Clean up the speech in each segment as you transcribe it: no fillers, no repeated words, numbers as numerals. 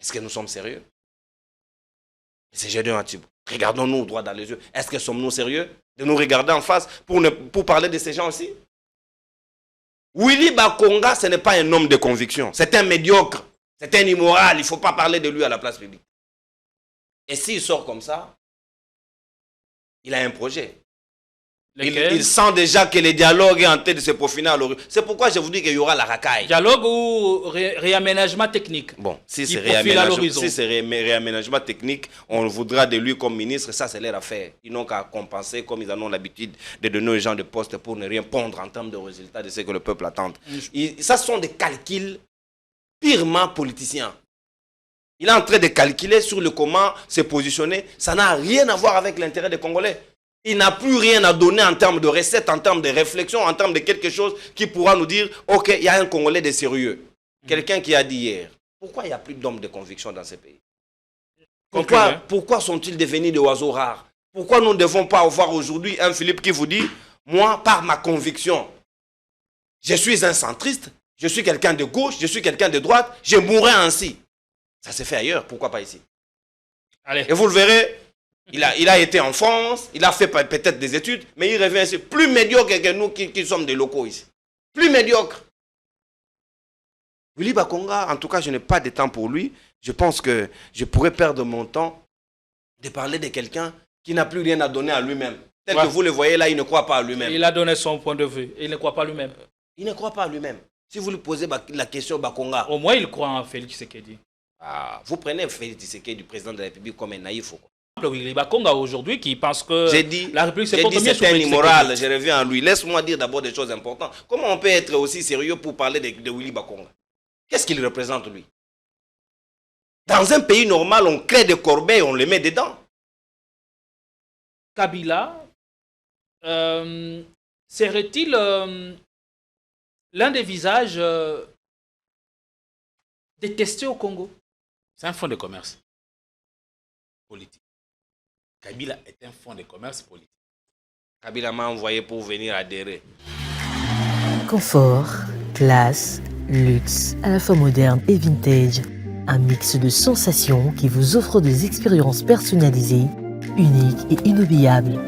Est-ce que nous sommes sérieux? C'est Gédéon Atibou. Regardons-nous droit dans les yeux. Est-ce que sommes-nous sérieux de nous regarder en face pour parler de ces gens aussi? Willy Bakonga, ce n'est pas un homme de conviction. C'est un médiocre. C'est un immoral. Il ne faut pas parler de lui à la place publique. Et s'il sort comme ça, il a un projet. Il sent déjà que le dialogue est en train de se peaufiner à l'horizon. C'est pourquoi je vous dis qu'il y aura la racaille. Dialogue ou réaménagement technique? Bon, si c'est réaménagement technique, on voudra de lui comme ministre, ça c'est leur affaire. Ils n'ont qu'à compenser comme ils en ont l'habitude de donner aux gens de postes pour ne rien pondre en termes de résultats de ce que le peuple attend. Ça sont des calculs purement politiciens. Il est en train de calculer sur le comment se positionner. Ça n'a rien à voir avec l'intérêt des Congolais. Il n'a plus rien à donner en termes de recettes, en termes de réflexion, en termes de quelque chose qui pourra nous dire « Ok, il y a un Congolais de sérieux. » Quelqu'un qui a dit hier, pourquoi il n'y a plus d'hommes de conviction dans ce pays? Pourquoi sont-ils devenus des oiseaux rares? Pourquoi nous ne devons pas avoir aujourd'hui un Philippe qui vous dit « Moi, par ma conviction, je suis un centriste, je suis quelqu'un de gauche, je suis quelqu'un de droite, je mourrai ainsi. » Ça s'est fait ailleurs, pourquoi pas ici? Allez. Et vous le verrez, il a été en France, il a fait peut-être des études, mais il revient ici plus médiocre que nous qui sommes des locaux ici. Plus médiocre. Willy Bakonga, en tout cas, je n'ai pas de temps pour lui. Je pense que je pourrais perdre mon temps de parler de quelqu'un qui n'a plus rien à donner à lui-même. Tel que vous le voyez là, il ne croit pas à lui-même. Il a donné son point de vue. Il ne croit pas à lui-même. Il ne croit pas à lui-même. Si vous lui posez la question Bakonga. Au moins, il croit en Félix Tshisekedi. Ah, vous prenez Félix Tshisekedi, du président de la République, comme un naïf ou quoi? Willy Bakonga aujourd'hui qui pense que la République c'est c'est un immoral, je reviens à lui. Laisse-moi dire d'abord des choses importantes. Comment on peut être aussi sérieux pour parler de Willy Bakonga? Qu'est-ce qu'il représente lui? Dans un pays normal, on crée des corbeilles et on les met dedans. Kabila, serait-il l'un des visages détestés au Congo? C'est un fonds de commerce politique. Kabila est un fonds de commerce politique. Kabila m'a envoyé pour venir adhérer. Confort, classe, luxe, à la fois moderne et vintage. Un mix de sensations qui vous offre des expériences personnalisées, uniques et inoubliables.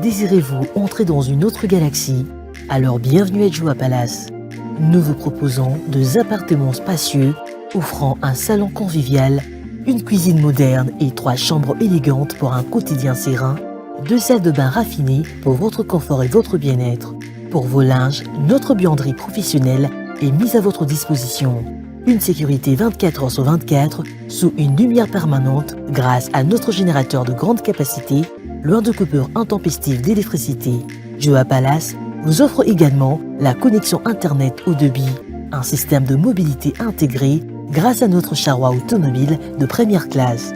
Désirez-vous entrer dans une autre galaxie? Alors bienvenue à Joua Palace. Nous vous proposons 2 appartements spacieux offrant un salon convivial, une cuisine moderne et 3 chambres élégantes pour un quotidien serein, 2 salles de bain raffinées pour votre confort et votre bien-être. Pour vos linges, notre buanderie professionnelle est mise à votre disposition. Une sécurité 24 heures sur 24 sous une lumière permanente grâce à notre générateur de grande capacité, loin de coupures intempestives d'électricité. Joua Palace vous offre également la connexion Internet haut débit, un système de mobilité intégré grâce à notre charroi automobile de première classe.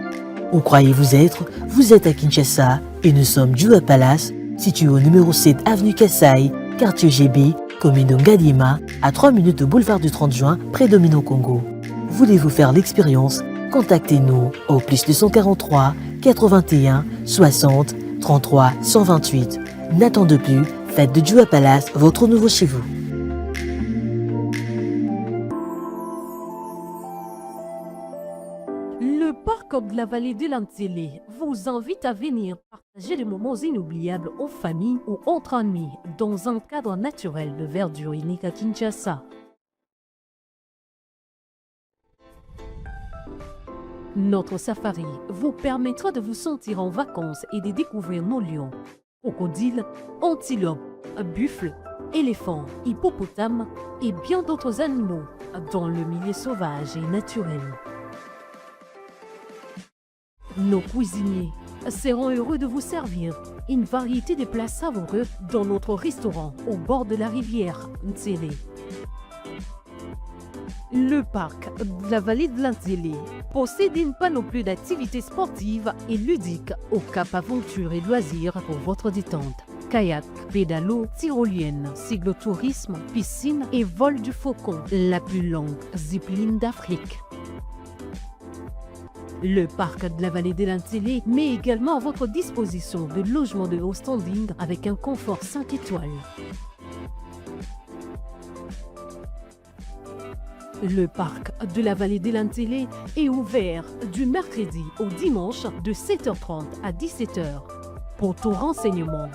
Où croyez-vous être? Vous êtes à Kinshasa et nous sommes Joua Palace, situé au numéro 7 avenue Kassai, quartier GB, commune de Ngaliema, à 3 minutes de boulevard du 30 juin, près de Mino Congo. Voulez-vous faire l'expérience? Contactez-nous au +243 81 60 33 128. N'attendez plus, faites de Joua Palace votre nouveau chez vous. Le parc de la vallée de l'Antélé vous invite à venir partager des moments inoubliables en famille ou entre amis dans un cadre naturel de verdure unique à Kinshasa. Notre safari vous permettra de vous sentir en vacances et de découvrir nos lions, crocodiles, antilopes, buffles, éléphants, hippopotames et bien d'autres animaux dans le milieu sauvage et naturel. Nos cuisiniers seront heureux de vous servir une variété de plats savoureux dans notre restaurant au bord de la rivière Ntélé. Le parc de la vallée de l'Antélé possède une panoplie d'activités sportives et ludiques au Cap Aventure et Loisirs pour votre détente. Kayak, pédalo, tyrolienne, cyclotourisme, piscine et vol du faucon, la plus longue zipline d'Afrique. Le parc de la vallée de l'Antélé met également à votre disposition de logements de haut standing avec un confort 5 étoiles. Le parc de la vallée de l'Antélé est ouvert du mercredi au dimanche de 7h30 à 17h. Pour tout renseignement,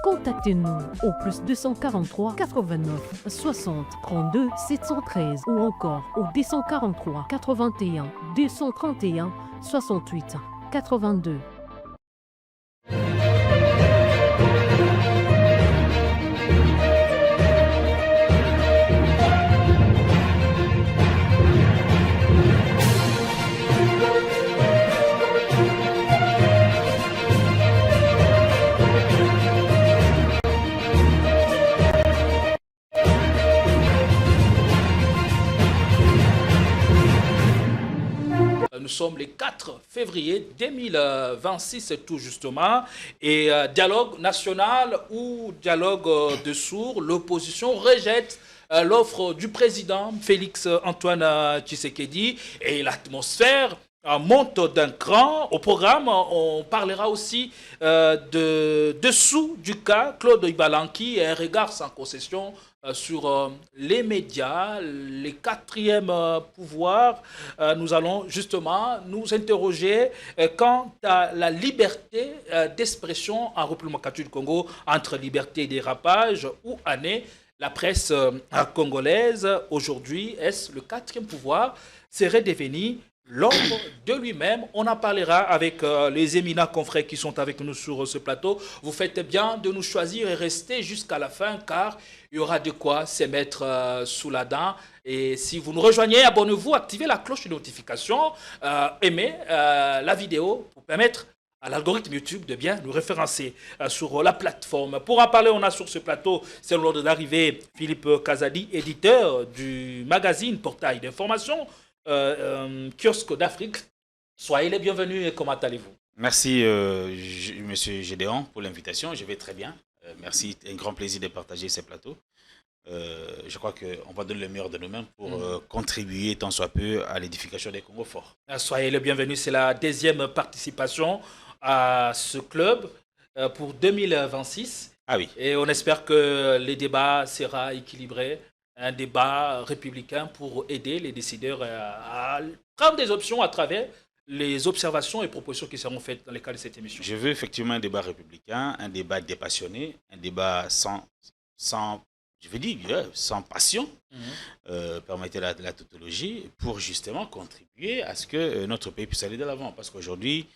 contactez-nous au plus 243 89 60 32 713 ou encore au 243 81 231 68 82. Nous sommes le 4 février 2026 tout justement et dialogue national ou dialogue de sourds, l'opposition rejette l'offre du président Félix Antoine Tshisekedi et l'atmosphère monte d'un cran. Au programme, on parlera aussi dessous du cas Claude Ibalanki et un regard sans concession sur les médias, les quatrièmes pouvoirs. Nous allons justement nous interroger quant à la liberté d'expression en République démocratique du Congo, entre liberté et dérapage, où en est la presse congolaise aujourd'hui. Est-ce le quatrième pouvoir serait devenu l'ombre de lui-même? On en parlera avec les éminents confrères qui sont avec nous sur ce plateau. Vous faites bien de nous choisir et rester jusqu'à la fin, car il y aura de quoi se mettre sous la dent. Et si vous nous rejoignez, abonnez-vous, activez la cloche de notification, aimez la vidéo pour permettre à l'algorithme YouTube de bien nous référencer sur la plateforme. Pour en parler, on a sur ce plateau, c'est l'ordre d'arrivée, Philippe Kazadi, éditeur du magazine Portail d'information, Kiosque d'Afrique. Soyez les bienvenus et comment allez-vous? Merci, Monsieur Gédéon, pour l'invitation. Je vais très bien. Merci, un grand plaisir de partager ces plateaux. Je crois qu'on va donner le meilleur de nous-mêmes pour contribuer tant soit peu à l'édification des Congos forts. Soyez les bienvenus. C'est la deuxième participation à ce club pour 2026. Ah oui. Et on espère que les débats seront équilibrés. Un débat républicain pour aider les décideurs à prendre des options à travers les observations et propositions qui seront faites dans le cadre de cette émission. Je veux effectivement un débat républicain, un débat dépassionné, un débat sans passion, permettez la tautologie, pour justement contribuer à ce que notre pays puisse aller de l'avant. Parce qu'aujourd'hui,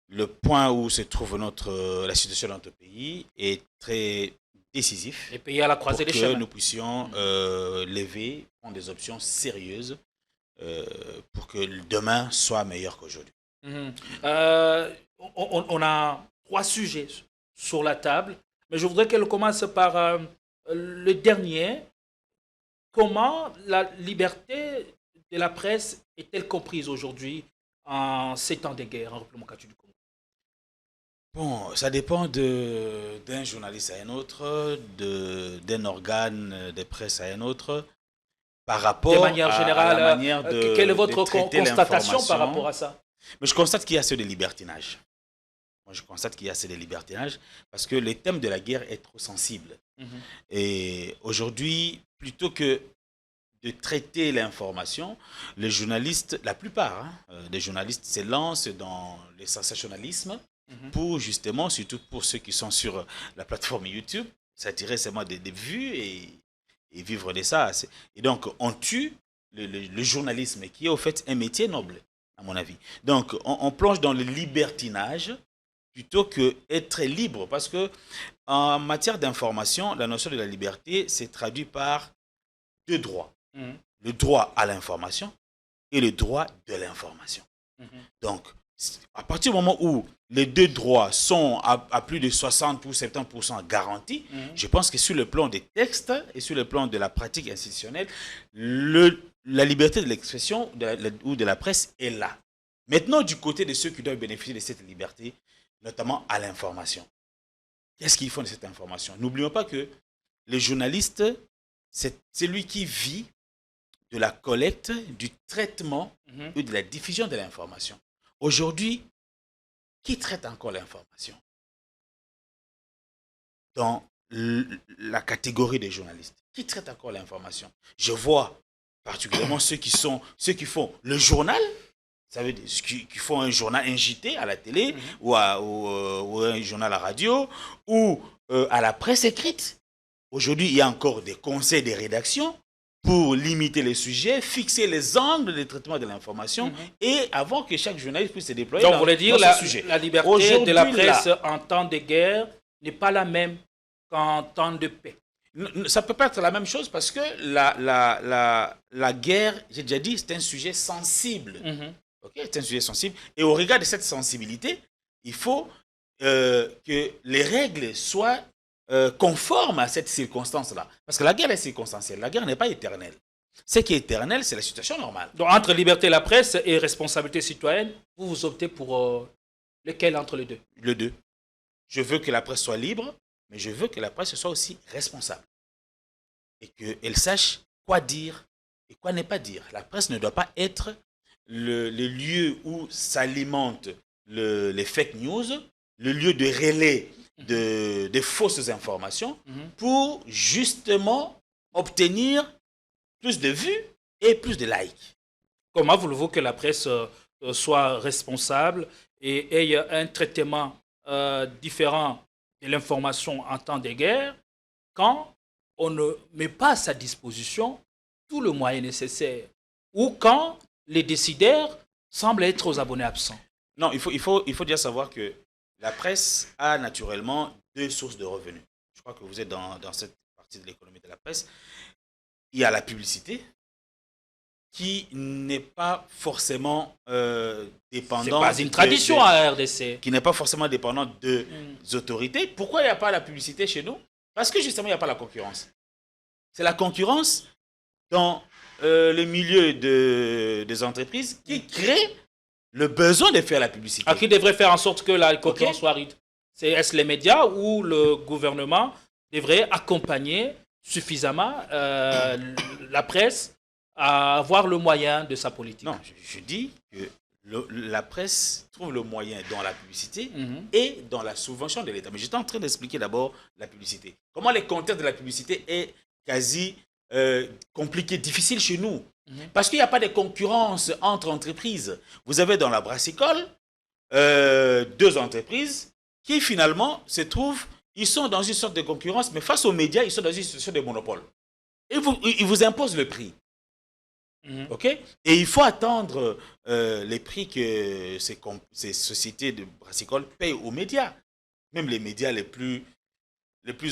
le point où se trouve la situation de notre pays est très décisif. Les pays à la croisée des chemins. Pour que nous puissions prendre des options sérieuses pour que demain soit meilleur qu'aujourd'hui. On a 3 sujets sur la table, mais je voudrais qu'elle commence par le dernier. Comment la liberté de la presse est-elle comprise aujourd'hui en ces temps de guerre en République démocratique du Congo? Bon, ça dépend d'un journaliste à un autre, d'un organe de presse à un autre, par rapport de manière générale, à la manière de quelle est votre traiter constatation par rapport à ça? Mais je constate qu'il y a assez de libertinage. Moi, je constate qu'il y a assez de libertinage parce que le thème de la guerre est trop sensible. Et aujourd'hui, plutôt que de traiter l'information, les journalistes, la plupart des journalistes se lancent dans le sensationnalisme pour justement, surtout pour ceux qui sont sur la plateforme YouTube, s'attirer seulement des vues et vivre de ça. Et donc, on tue le journalisme qui est au fait un métier noble, à mon avis. Donc, on plonge dans le libertinage plutôt qu'être libre. Parce que en matière d'information, la notion de la liberté s'est traduite par 2 droits. Le droit à l'information et le droit de l'information. Donc, à partir du moment où les 2 droits sont à plus de 60 ou 70% garantis, je pense que sur le plan des textes et sur le plan de la pratique institutionnelle, la liberté de l'expression ou de la presse est là. Maintenant, du côté de ceux qui doivent bénéficier de cette liberté, notamment à l'information. Qu'est-ce qu'ils font de cette information? N'oublions pas que les journalistes, c'est celui qui vit de la collecte, du traitement ou de la diffusion de l'information. Aujourd'hui, qui traite encore l'information dans la catégorie des journalistes? Qui traite encore l'information? Je vois, particulièrement ceux qui font le journal, ça veut dire qui font un journal, un JT à la télé ou un journal à la radio ou à la presse écrite. Aujourd'hui, il y a encore des conseils de rédaction pour limiter les sujets, fixer les angles de traitement de l'information et avant que chaque journaliste puisse se déployer donc, vous voulez dire ce sujet. La liberté de la presse en temps de guerre n'est pas la même qu'en temps de paix. Ça ne peut pas être la même chose parce que la guerre, j'ai déjà dit, c'est un sujet sensible. Okay, c'est un sujet sensible. Et au regard de cette sensibilité, il faut que les règles soient conformes à cette circonstance-là. Parce que la guerre est circonstancielle. La guerre n'est pas éternelle. Ce qui est éternel, c'est la situation normale. Donc, entre liberté de la presse et responsabilité citoyenne, vous optez pour lequel entre les deux? Les deux. Je veux que la presse soit libre, mais je veux que la presse soit aussi responsable. Et qu'elle sache quoi dire et quoi ne pas dire. La presse ne doit pas être le lieu où s'alimentent les fake news, le lieu de relais de fausses informations pour justement obtenir plus de vues et plus de likes. Comment voulez-vous que la presse soit responsable et ait un traitement différent de l'information en temps de guerre quand on ne met pas à sa disposition tout le moyen nécessaire ou quand les décideurs semblent être aux abonnés absents? Non, il faut déjà savoir que la presse a naturellement deux sources de revenus. Je crois que vous êtes dans cette partie de l'économie de la presse. Il y a la publicité qui n'est pas forcément dépendante... C'est pas une tradition à RDC. Qui n'est pas forcément dépendante des autorités. Pourquoi il n'y a pas la publicité chez nous? Parce que justement, il n'y a pas la concurrence. C'est la concurrence dans le milieu des entreprises qui crée le besoin de faire la publicité. Qui devrait faire en sorte que la concurrence soit rude? Est-ce les médias ou le gouvernement devrait accompagner suffisamment la presse à avoir le moyen de sa politique? Non, je dis que la presse trouve le moyen dans la publicité et dans la subvention de l'État. Mais j'étais en train d'expliquer d'abord la publicité. Comment les contextes de la publicité est quasi compliqué, difficile chez nous. Parce qu'il n'y a pas de concurrence entre entreprises. Vous avez dans la brassicole deux entreprises qui finalement se trouvent, ils sont dans une sorte de concurrence, mais face aux médias, ils sont dans une situation de monopole. Et ils vous imposent le prix. OK? Et il faut attendre les prix que ces sociétés de brassicole payent aux médias. Même les médias les plus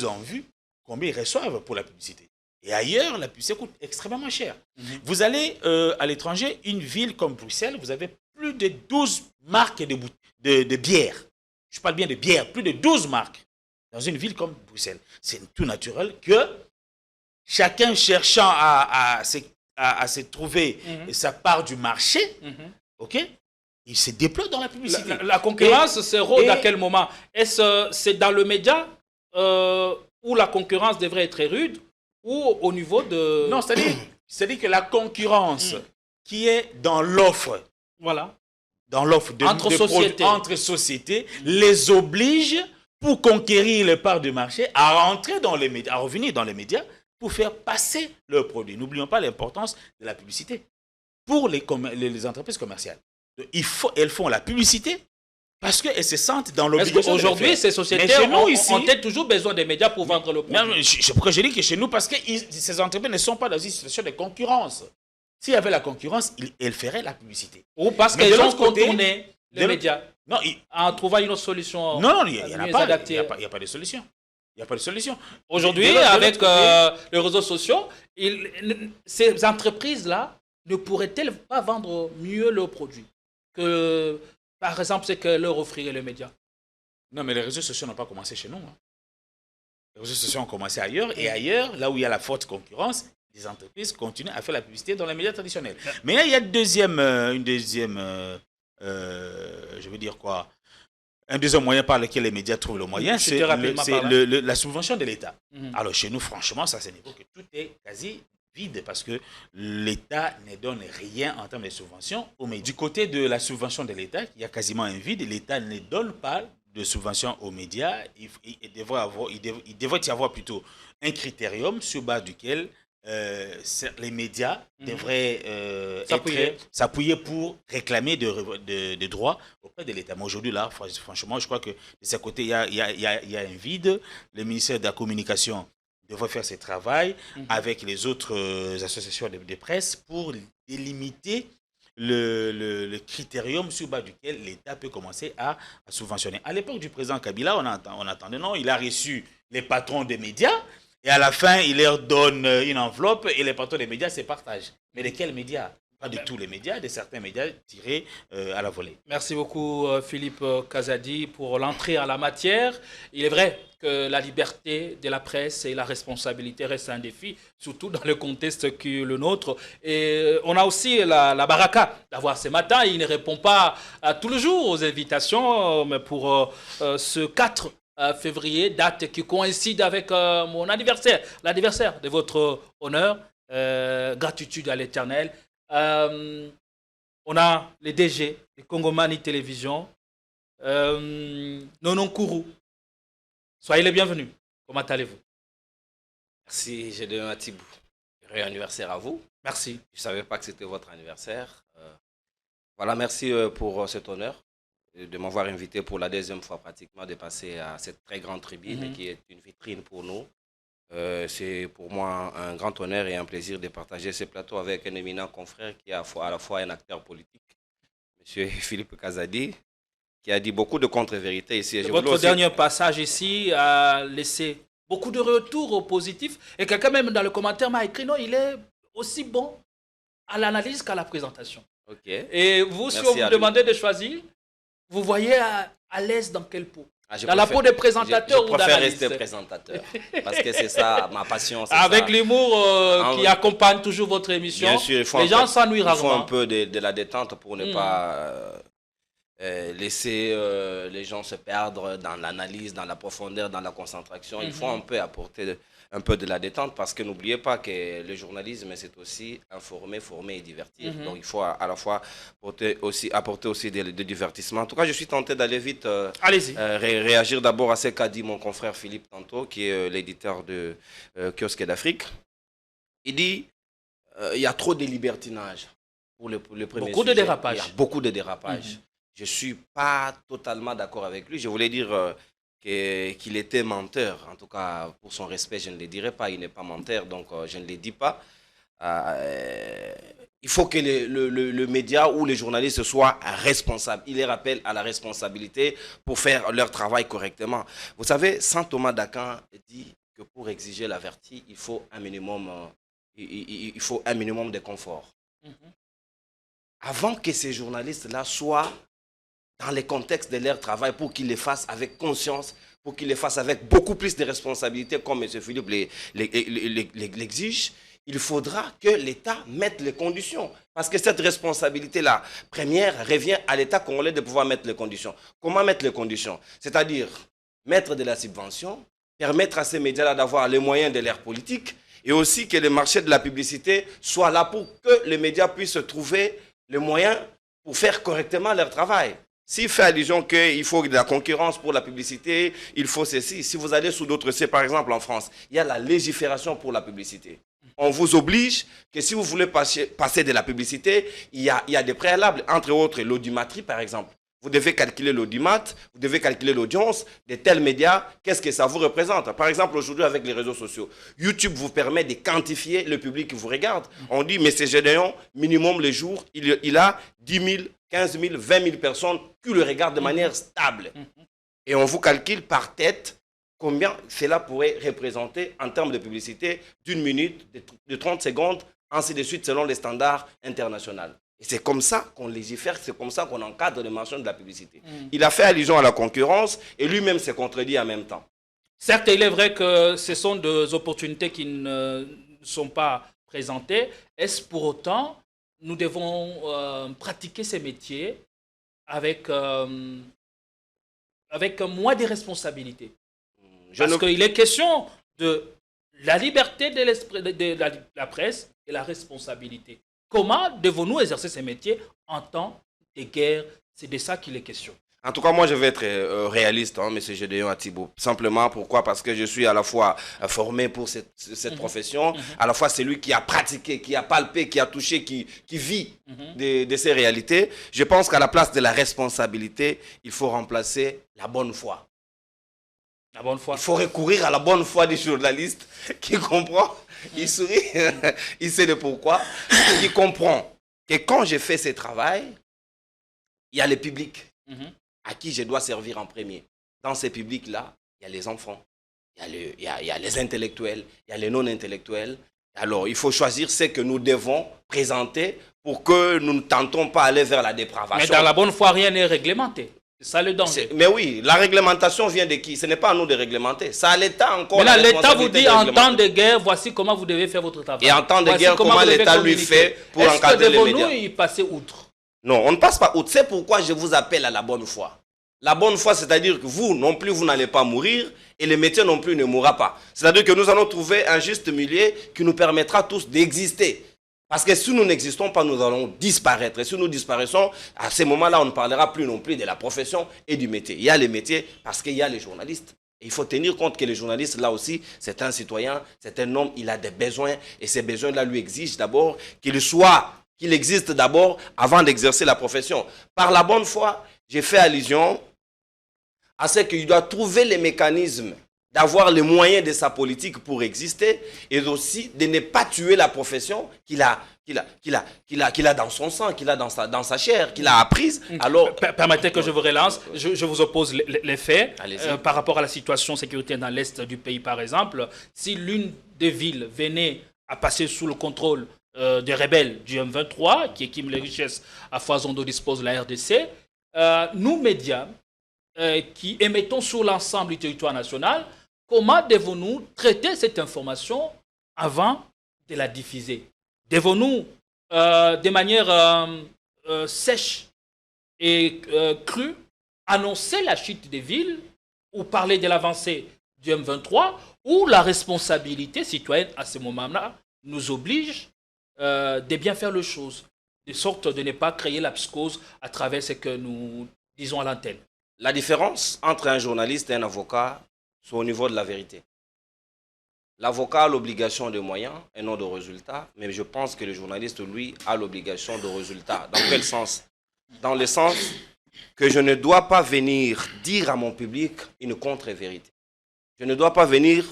en vue, combien ils reçoivent pour la publicité. Et ailleurs, la publicité coûte extrêmement cher. Vous allez à l'étranger, une ville comme Bruxelles, vous avez plus de 12 marques de bière. Je parle bien de bière, plus de 12 marques dans une ville comme Bruxelles. C'est tout naturel que chacun cherchant à se trouver sa part du marché, ok, il se déploie dans la publicité. La concurrence, c'est rôle à quel moment? Est-ce c'est dans le média où la concurrence devrait être rude ou au niveau de... Non, c'est-à-dire que la concurrence qui est dans l'offre, voilà, dans l'offre entre sociétés, les oblige pour conquérir les parts du marché à rentrer dans les médias, à revenir dans les médias pour faire passer leurs produits. N'oublions pas l'importance de la publicité pour les entreprises commerciales. Elles font la publicité parce qu'elles se sentent dans l'obligation. Aujourd'hui, ces sociétés ont toujours besoin des médias pour vendre le produit. C'est pourquoi je dis que chez nous, parce que ces entreprises ne sont pas dans une situation de concurrence. S'il y avait la concurrence, elles feraient la publicité. Ou parce qu'elles ont contourné les médias en trouvant une autre solution. Non, il n'y a pas de solution. Il n'y a pas de solution. Aujourd'hui, avec les réseaux sociaux, ces entreprises-là ne pourraient-elles pas vendre mieux leurs produits que, par exemple, ce que leur offriraient les médias? Non, mais les réseaux sociaux n'ont pas commencé chez nous. Les réseaux sociaux ont commencé ailleurs. Et ailleurs, là où il y a la forte concurrence, les entreprises continuent à faire la publicité dans les médias traditionnels. Mais là, il y a un deuxième moyen par lequel les médias trouvent le moyen, c'est la subvention de l'État. Alors chez nous, franchement, ça c'est niveau que tout est quasi vide parce que l'État ne donne rien en termes de subventions aux médias. Du côté de la subvention de l'État, il y a quasiment un vide. L'État ne donne pas de subvention aux médias. Il devrait y avoir plutôt un critérium sur base duquel les médias devraient s'appuyer pour réclamer des droits auprès de l'État. Mais aujourd'hui, là, franchement, je crois que de ce côté, il y a un vide. Le ministère de la Communication devrait faire ce travail avec les autres associations de presse pour délimiter le critérium sur bas duquel l'État peut commencer à subventionner. À l'époque du président Kabila, on attendait, non, il a reçu les patrons des médias et à la fin, il leur donne une enveloppe et les patrons des médias se partagent. Mais de quels médias? Pas de tous les médias, de certains médias tirés à la volée. Merci beaucoup Philippe Kazadi pour l'entrée en la matière. Il est vrai que la liberté de la presse et la responsabilité restent un défi, surtout dans le contexte qui est le nôtre. Et on a aussi la baraka d'avoir ce matin. Il ne répond pas tous les jours aux invitations, mais pour ce 4 février, date qui coïncide avec mon anniversaire, l'anniversaire de votre honneur, gratitude à l'Éternel. On a les DG, les Congomani Télévision, Nonon Kourou. Soyez les bienvenus. Comment allez-vous? Merci, Gédéon Atibou. Heureux anniversaire à vous. Merci. Je ne savais pas que c'était votre anniversaire. Voilà, merci pour cet honneur de m'avoir invité pour la deuxième fois pratiquement de passer à cette très grande tribune qui est une vitrine pour nous. C'est pour moi un grand honneur et un plaisir de partager ce plateau avec un éminent confrère qui est à la fois un acteur politique, M. Philippe Kazadi, qui a dit beaucoup de contre-vérités ici. Votre dernier passage ici a laissé beaucoup de retours positifs et quelqu'un même dans le commentaire m'a écrit non, il est aussi bon à l'analyse qu'à la présentation. Okay. Et vous, si on vous demandait de choisir, vous voyez à l'aise dans quelle peau? Dans la peau des présentateurs ou d'analystes? Je préfère rester présentateur, parce que c'est ça, ma passion. Avec l'humour qui accompagne toujours votre émission, bien sûr, les gens s'ennuient rarement. Il faut un peu de la détente pour ne pas laisser les gens se perdre dans l'analyse, dans la profondeur, dans la concentration. Il faut un peu apporter un peu de la détente, parce que n'oubliez pas que le journalisme, c'est aussi informer, former et divertir. Donc il faut à la fois apporter aussi des divertissements. En tout cas, je suis tenté d'aller vite. Allez-y. Réagir d'abord à ce qu'a dit mon confrère Philippe tantôt, qui est l'éditeur de Kiosque d'Afrique. Il dit il y a trop de libertinage pour le premier beaucoup sujet. De dérapages. Il y a beaucoup de dérapages. Je ne suis pas totalement d'accord avec lui. Je voulais dire qu'il était menteur. En tout cas, pour son respect, je ne le dirai pas. Il n'est pas menteur, donc je ne le dis pas. Il faut que le média ou les journalistes soient responsables. Il les rappelle à la responsabilité pour faire leur travail correctement. Vous savez, Saint Thomas d'Aquin dit que pour exiger la vertu, il faut un minimum de confort. Avant que ces journalistes-là soient dans les contextes de leur travail, pour qu'ils les fassent avec conscience, pour qu'ils les fassent avec beaucoup plus de responsabilités, comme M. Philippe l'exige, il faudra que l'État mette les conditions. Parce que cette responsabilité-là, première, revient à l'État congolais de pouvoir mettre les conditions. Comment mettre les conditions? C'est-à-dire mettre de la subvention, permettre à ces médias-là d'avoir les moyens de leur politique, et aussi que le marché de la publicité soit là pour que les médias puissent trouver les moyens pour faire correctement leur travail. S'il fait allusion qu'il faut de la concurrence pour la publicité, il faut ceci. Si vous allez sous d'autres sites, par exemple en France, il y a la légifération pour la publicité. On vous oblige que si vous voulez passer de la publicité, il y a des préalables, entre autres l'audimatrie par exemple. Vous devez calculer l'audimat, vous devez calculer l'audience de tels médias, qu'est-ce que ça vous représente. Par exemple, aujourd'hui, avec les réseaux sociaux, YouTube vous permet de quantifier le public qui vous regarde. On dit, mais c'est Gédéon, minimum les jours, il a 10 000, 15 000, 20 000 personnes qui le regardent de manière stable. Et on vous calcule par tête combien cela pourrait représenter en termes de publicité d'une minute, de 30 secondes, ainsi de suite, selon les standards internationaux. Et c'est comme ça qu'on légifère, c'est comme ça qu'on encadre le marché de la publicité. Il a fait allusion à la concurrence et lui-même s'est contredit en même temps. Certes, il est vrai que ce sont des opportunités qui ne sont pas présentées. Est-ce pour autant nous devons pratiquer ces métiers avec moins de responsabilités? Parce qu'il est question de la liberté de la presse et la responsabilité. Comment devons-nous exercer ces métiers en temps de guerre? C'est de ça qu'il est question. En tout cas, moi, je vais être réaliste, hein, M. Gédéon Atibou. Simplement, pourquoi? Parce que je suis à la fois formé pour cette profession, à la fois celui qui a pratiqué, qui a palpé, qui a touché, qui vit de ces réalités. Je pense qu'à la place de la responsabilité, il faut remplacer la bonne foi. La bonne foi. Il faut recourir à la bonne foi des journalistes qui comprend, il sourit, il sait le pourquoi, qui comprend que quand je fais ce travail, il y a le public à qui je dois servir en premier. Dans ces publics-là, il y a les enfants, il y a les intellectuels, il y a les non-intellectuels. Alors, il faut choisir ce que nous devons présenter pour que nous ne tentons pas aller vers la dépravation. Mais dans la bonne foi, rien n'est réglementé. C'est ça le danger. Mais oui, la réglementation vient de qui? Ce n'est pas à nous de réglementer. C'est à l'État encore. Mais là, l'État vous dit en temps de guerre, voici comment vous devez faire votre travail. Et en temps de guerre, comment l'État lui fait pour encadrer les médias? Est-ce que devons-nous y passer outre? Non, on ne passe pas outre. C'est pourquoi je vous appelle à la bonne foi. La bonne foi, c'est-à-dire que vous non plus, vous n'allez pas mourir et le métier non plus ne mourra pas. C'est-à-dire que nous allons trouver un juste milieu qui nous permettra tous d'exister. Parce que si nous n'existons pas, nous allons disparaître. Et si nous disparaissons, à ce moment-là, on ne parlera plus non plus de la profession et du métier. Il y a les métiers parce qu'il y a les journalistes. Et il faut tenir compte que les journalistes, là aussi, c'est un citoyen, c'est un homme, il a des besoins. Et ces besoins-là lui exigent d'abord qu'il existe d'abord avant d'exercer la profession. Par la bonne foi, j'ai fait allusion à ce qu'il doit trouver les mécanismes d'avoir les moyens de sa politique pour exister et aussi de ne pas tuer la profession qu'il a dans son sang, qu'il a dans sa chair, qu'il a apprise. Alors, permettez que je vous relance. Je vous oppose les faits par rapport à la situation sécuritaire dans l'Est du pays, par exemple. Si l'une des villes venait à passer sous le contrôle des rebelles du M23, qui équiment les richesses à foison dont dispose la RDC, nous, médias, qui émettons sur l'ensemble du territoire national, comment devons-nous traiter cette information avant de la diffuser? Devons-nous, de manière sèche et crue, annoncer la chute des villes ou parler de l'avancée du M23, ou la responsabilité citoyenne à ce moment-là nous oblige de bien faire les choses, de sorte de ne pas créer la psychose à travers ce que nous disons à l'antenne? La différence entre un journaliste et un avocat, c'est au niveau de la vérité. L'avocat a l'obligation de moyens et non de résultats, mais je pense que le journaliste, lui, a l'obligation de résultats. Dans quel sens? Dans le sens que je ne dois pas venir dire à mon public une contre-vérité. Je ne dois pas venir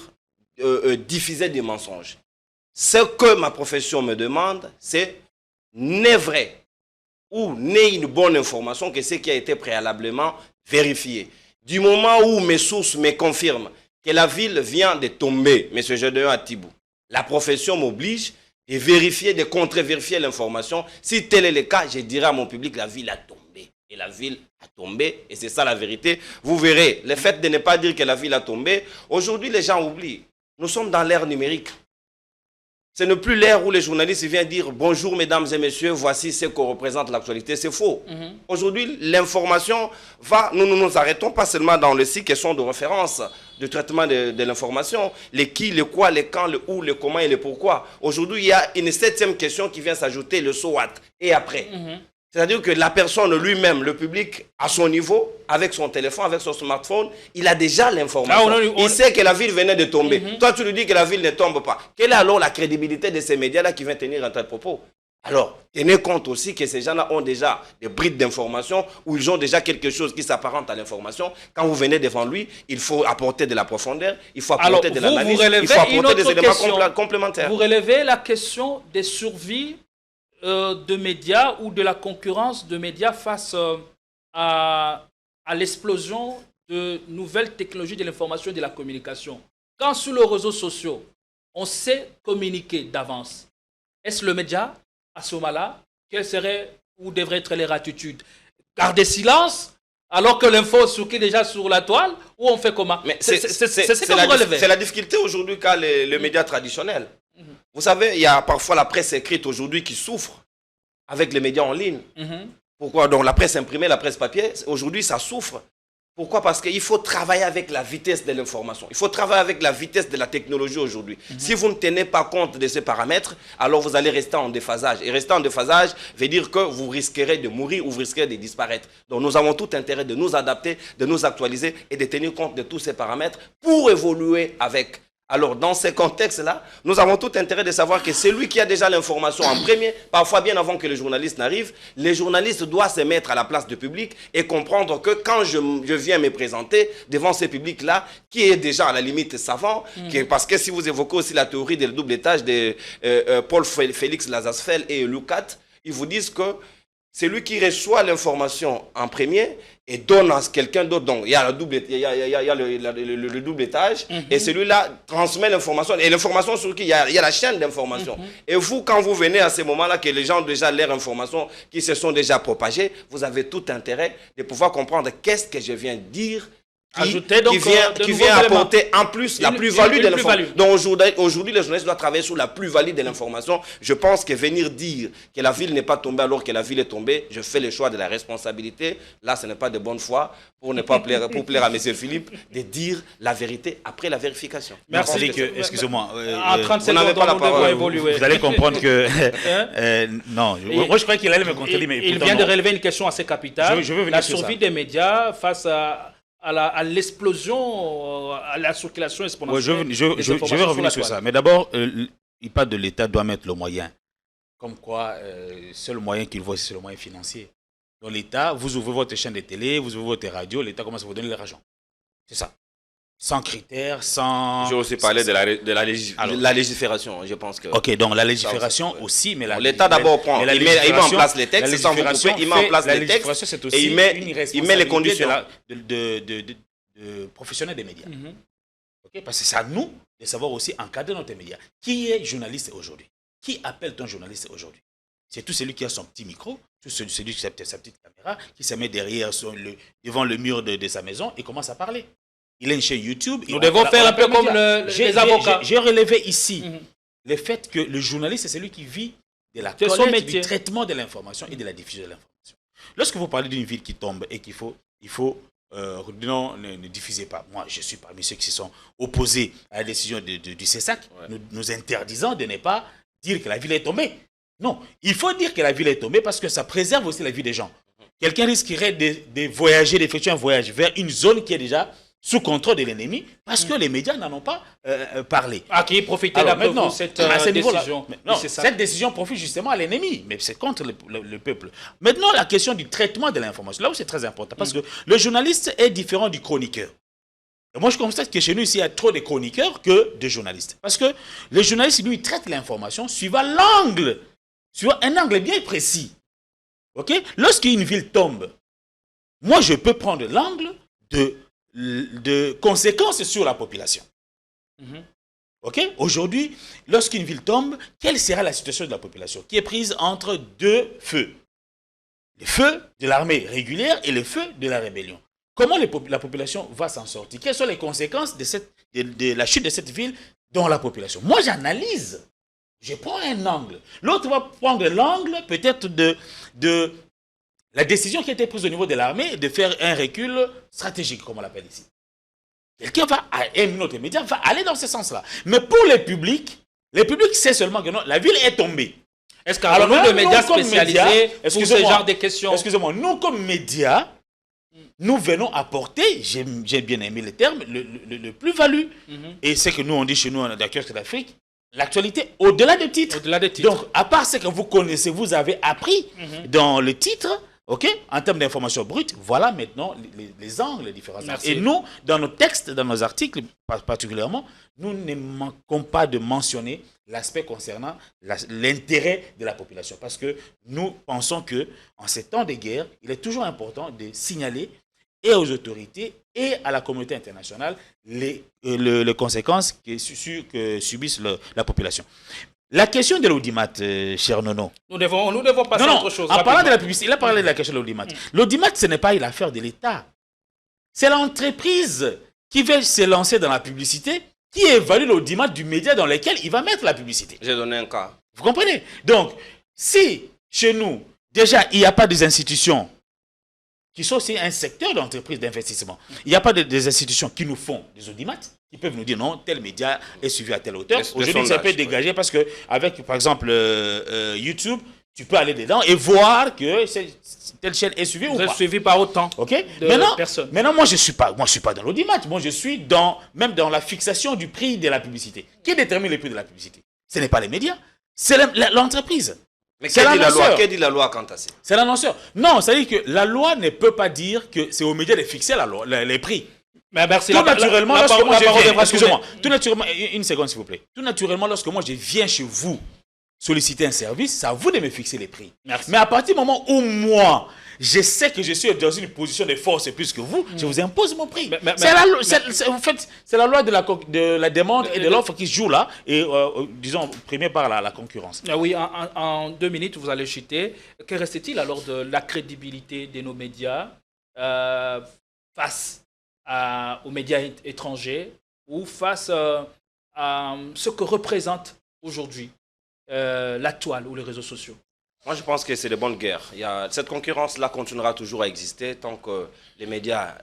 diffuser des mensonges. Ce que ma profession me demande, c'est n'est vrai ou n'est une bonne information que ce qui a été préalablement vérifié. Du moment où mes sources me confirment que la ville vient de tomber, M. Gédéon Atibou, la profession m'oblige de vérifier, de contre-vérifier l'information. Si tel est le cas, je dirai à mon public, la ville a tombé. Et la ville a tombé, et c'est ça la vérité. Vous verrez, le fait de ne pas dire que la ville a tombé, aujourd'hui les gens oublient. Nous sommes dans l'ère numérique. Ce n'est plus l'ère où les journalistes viennent dire « Bonjour mesdames et messieurs, voici ce que représente l'actualité ». C'est faux. Aujourd'hui, l'information va... Nous ne nous arrêtons pas seulement dans les 6 questions de référence de traitement de l'information. Les qui, le quoi, le quand, le où, le comment et le pourquoi. Aujourd'hui, il y a une 7e question qui vient s'ajouter, le so what, et après. C'est-à-dire que la personne lui-même, le public, à son niveau, avec son téléphone, avec son smartphone, il a déjà l'information. Il sait que la ville venait de tomber. Toi, tu lui dis que la ville ne tombe pas. Quelle est alors la crédibilité de ces médias-là qui viennent tenir un tel propos? Alors, tenez compte aussi que ces gens-là ont déjà des brides d'information ou ils ont déjà quelque chose qui s'apparente à l'information. Quand vous venez devant lui, il faut apporter de la profondeur, il faut apporter de l'analyse, il faut apporter des éléments complémentaires. Vous relevez la question des survies de médias ou de la concurrence de médias face à l'explosion de nouvelles technologies de l'information et de la communication. Quand sur les réseaux sociaux, on sait communiquer d'avance, est-ce le média, à ce moment-là, quelles seraient ou devraient être les attitudes? Garder silence alors que l'info est déjà sur la toile, ou on fait comment? C'est ce que vous relevez. C'est la difficulté aujourd'hui qu'a les médias traditionnels. Vous savez, il y a parfois la presse écrite aujourd'hui qui souffre avec les médias en ligne. Pourquoi? Donc la presse imprimée, la presse papier, aujourd'hui ça souffre. Pourquoi? Parce qu'il faut travailler avec la vitesse de l'information. Il faut travailler avec la vitesse de la technologie aujourd'hui. Si vous ne tenez pas compte de ces paramètres, alors vous allez rester en déphasage. Et rester en déphasage veut dire que vous risquerez de mourir ou vous risquerez de disparaître. Donc nous avons tout intérêt de nous adapter, de nous actualiser et de tenir compte de tous ces paramètres pour évoluer avec. Alors, dans ces contextes-là, nous avons tout intérêt de savoir que c'est lui qui a déjà l'information en premier, parfois bien avant que les journalistes n'arrivent. Les journalistes doivent se mettre à la place du public et comprendre que quand je viens me présenter devant ce public-là, qui est déjà à la limite savant, parce que si vous évoquez aussi la théorie du double étage de Paul Félix Lazasfeld et Lukat, ils vous disent que c'est lui qui reçoit l'information en premier et donne à quelqu'un d'autre. Donc, il y a le double étage et celui-là transmet l'information. Et l'information sur qui il y a la chaîne d'information. Et vous, quand vous venez à ce moment-là, que les gens ont déjà leur information qui se sont déjà propagées, vous avez tout intérêt de pouvoir comprendre qu'est-ce que je viens de dire. Qui vient apporter en plus la plus-value de l'information. Donc aujourd'hui, les journalistes doivent travailler sur la plus-value de l'information. Je pense que venir dire que la ville n'est pas tombée alors que la ville est tombée, je fais le choix de la responsabilité. Là, ce n'est pas de bonne foi pour ne pas plaire, pour plaire à M. Philippe, de dire la vérité après la vérification. Merci. Excusez-moi. En 30 secondes, pas la parole. Vous allez comprendre que... non, moi je croyais qu'il allait me contredire. Il vient de relever une question assez capitale. Je veux venir la sur survie des médias face à l'explosion, à la circulation exponentielle. Je vais revenir sur ça. Mais d'abord, il parle de l'État doit mettre le moyen. Comme quoi, seul moyen qu'il voit, c'est le moyen financier. Donc l'État, vous ouvrez votre chaîne de télé, vous ouvrez votre radio, l'État commence à vous donner l'argent. C'est ça. Sans critères, sans... J'ai aussi parlé de la légifération, je pense que... Ok, donc la légifération aussi, mais l'État d'abord prend, il met en place les textes, sans vous couper, il met en place les textes et il met les conditions. De professionnels des médias. Okay? Parce que c'est à nous de savoir aussi encadrer notre média. Qui est journaliste aujourd'hui? Qui appelle-t-on journaliste aujourd'hui? C'est tout celui qui a son petit micro, tout celui qui a sa petite caméra, qui se met derrière devant le mur de sa maison et commence à parler. Il est une chaîne YouTube. Nous devons faire un peu comme les avocats. J'ai relevé ici le fait que le journaliste, c'est celui qui vit de la collecte, du traitement de l'information et de la diffusion de l'information. Lorsque vous parlez d'une ville qui tombe et qu'il faut non, ne diffusez pas. Moi, je suis parmi ceux qui se sont opposés à la décision du CESAC, nous interdisant de ne pas dire que la ville est tombée. Non, il faut dire que la ville est tombée parce que ça préserve aussi la vie des gens. Quelqu'un risquerait de voyager, d'effectuer un voyage vers une zone qui est déjà sous contrôle de l'ennemi, parce que les médias n'en ont pas parlé. Qui profite d'après vous cette décision? Non, cette décision profite justement à l'ennemi, mais c'est contre le peuple. Maintenant, la question du traitement de l'information, là où c'est très important, parce que le journaliste est différent du chroniqueur. Et moi, je constate que chez nous, ici, il y a trop de chroniqueurs que de journalistes. Parce que le journaliste, lui, il traite l'information suivant l'angle, suivant un angle bien précis. Okay? Lorsqu'une ville tombe, moi, je peux prendre l'angle de conséquences sur la population. Okay? Aujourd'hui, lorsqu'une ville tombe, quelle sera la situation de la population qui est prise entre deux feux? Le feu de l'armée régulière et le feu de la rébellion. Comment la population va s'en sortir? Quelles sont les conséquences de la chute de cette ville dans la population? Moi, j'analyse. Je prends un angle. L'autre va prendre l'angle peut-être de la décision qui a été prise au niveau de l'armée de faire un recul stratégique, comme on l'appelle ici. Quelqu'un va, un autre média va aller dans ce sens-là. Mais pour les publics sait seulement que non, la ville est tombée. Est-ce qu'alors nous, les médias spécialisés, pour ce genre de questions... Excusez-moi, nous comme médias, nous venons apporter, j'ai bien aimé le terme, le plus-value. Et c'est que nous, on dit chez nous, en Kiosque d'Afrique, l'actualité au-delà des titres. Donc, à part ce que vous connaissez, vous avez appris dans le titre, en termes d'information brute, voilà maintenant les angles, les différences. Et nous, dans nos textes, dans nos articles particulièrement, nous ne manquons pas de mentionner l'aspect concernant l'intérêt de la population. Parce que nous pensons qu'en ces temps de guerre, il est toujours important de signaler et aux autorités et à la communauté internationale les conséquences que subissent la population. La question de l'audimat, cher Nono. Nous devons passer à autre chose. En parlant de la publicité, il a parlé de la question de l'audimat. L'audimat, ce n'est pas l'affaire de l'État. C'est l'entreprise qui veut se lancer dans la publicité, qui évalue l'audimat du média dans lequel il va mettre la publicité. J'ai donné un cas. Vous comprenez? Donc, si chez nous, déjà, il n'y a pas des institutions qui sont aussi un secteur d'entreprise d'investissement. Il n'y a pas des institutions qui nous font des audimats, qui peuvent nous dire non, tel média est suivi à telle hauteur. Aujourd'hui, ça peut être dégagé parce que avec, par exemple, YouTube, tu peux aller dedans et voir que telle chaîne est suivie ou pas. Suivie par autant de personnes. Maintenant, moi, je suis pas dans l'audimat. Moi, je suis même dans la fixation du prix de la publicité. Qui détermine le prix de la publicité? Ce n'est pas les médias, c'est l'entreprise. Mais que dit la loi quant à ça? C'est l'annonceur. Non, c'est-à-dire que la loi ne peut pas dire que c'est aux médias de fixer les prix. Mais merci. Tout naturellement, lorsque moi je viens, excusez-moi, tout naturellement, une seconde s'il vous plaît. Tout naturellement, lorsque moi je viens chez vous solliciter un service, c'est à vous de me fixer les prix. Merci. Mais à partir du moment où moi, je sais que je suis dans une position de force plus que vous, je vous impose mon prix. En fait, c'est la loi de la demande et de l'offre qui se joue là, et disons, primée par la concurrence. Oui, en 2 minutes, vous allez chuter. Que reste-t-il alors de la crédibilité de nos médias face aux médias étrangers ou face à ce que représente aujourd'hui la toile ou les réseaux sociaux? Moi, je pense que c'est de bonnes guerres. Cette concurrence-là continuera toujours à exister tant que les médias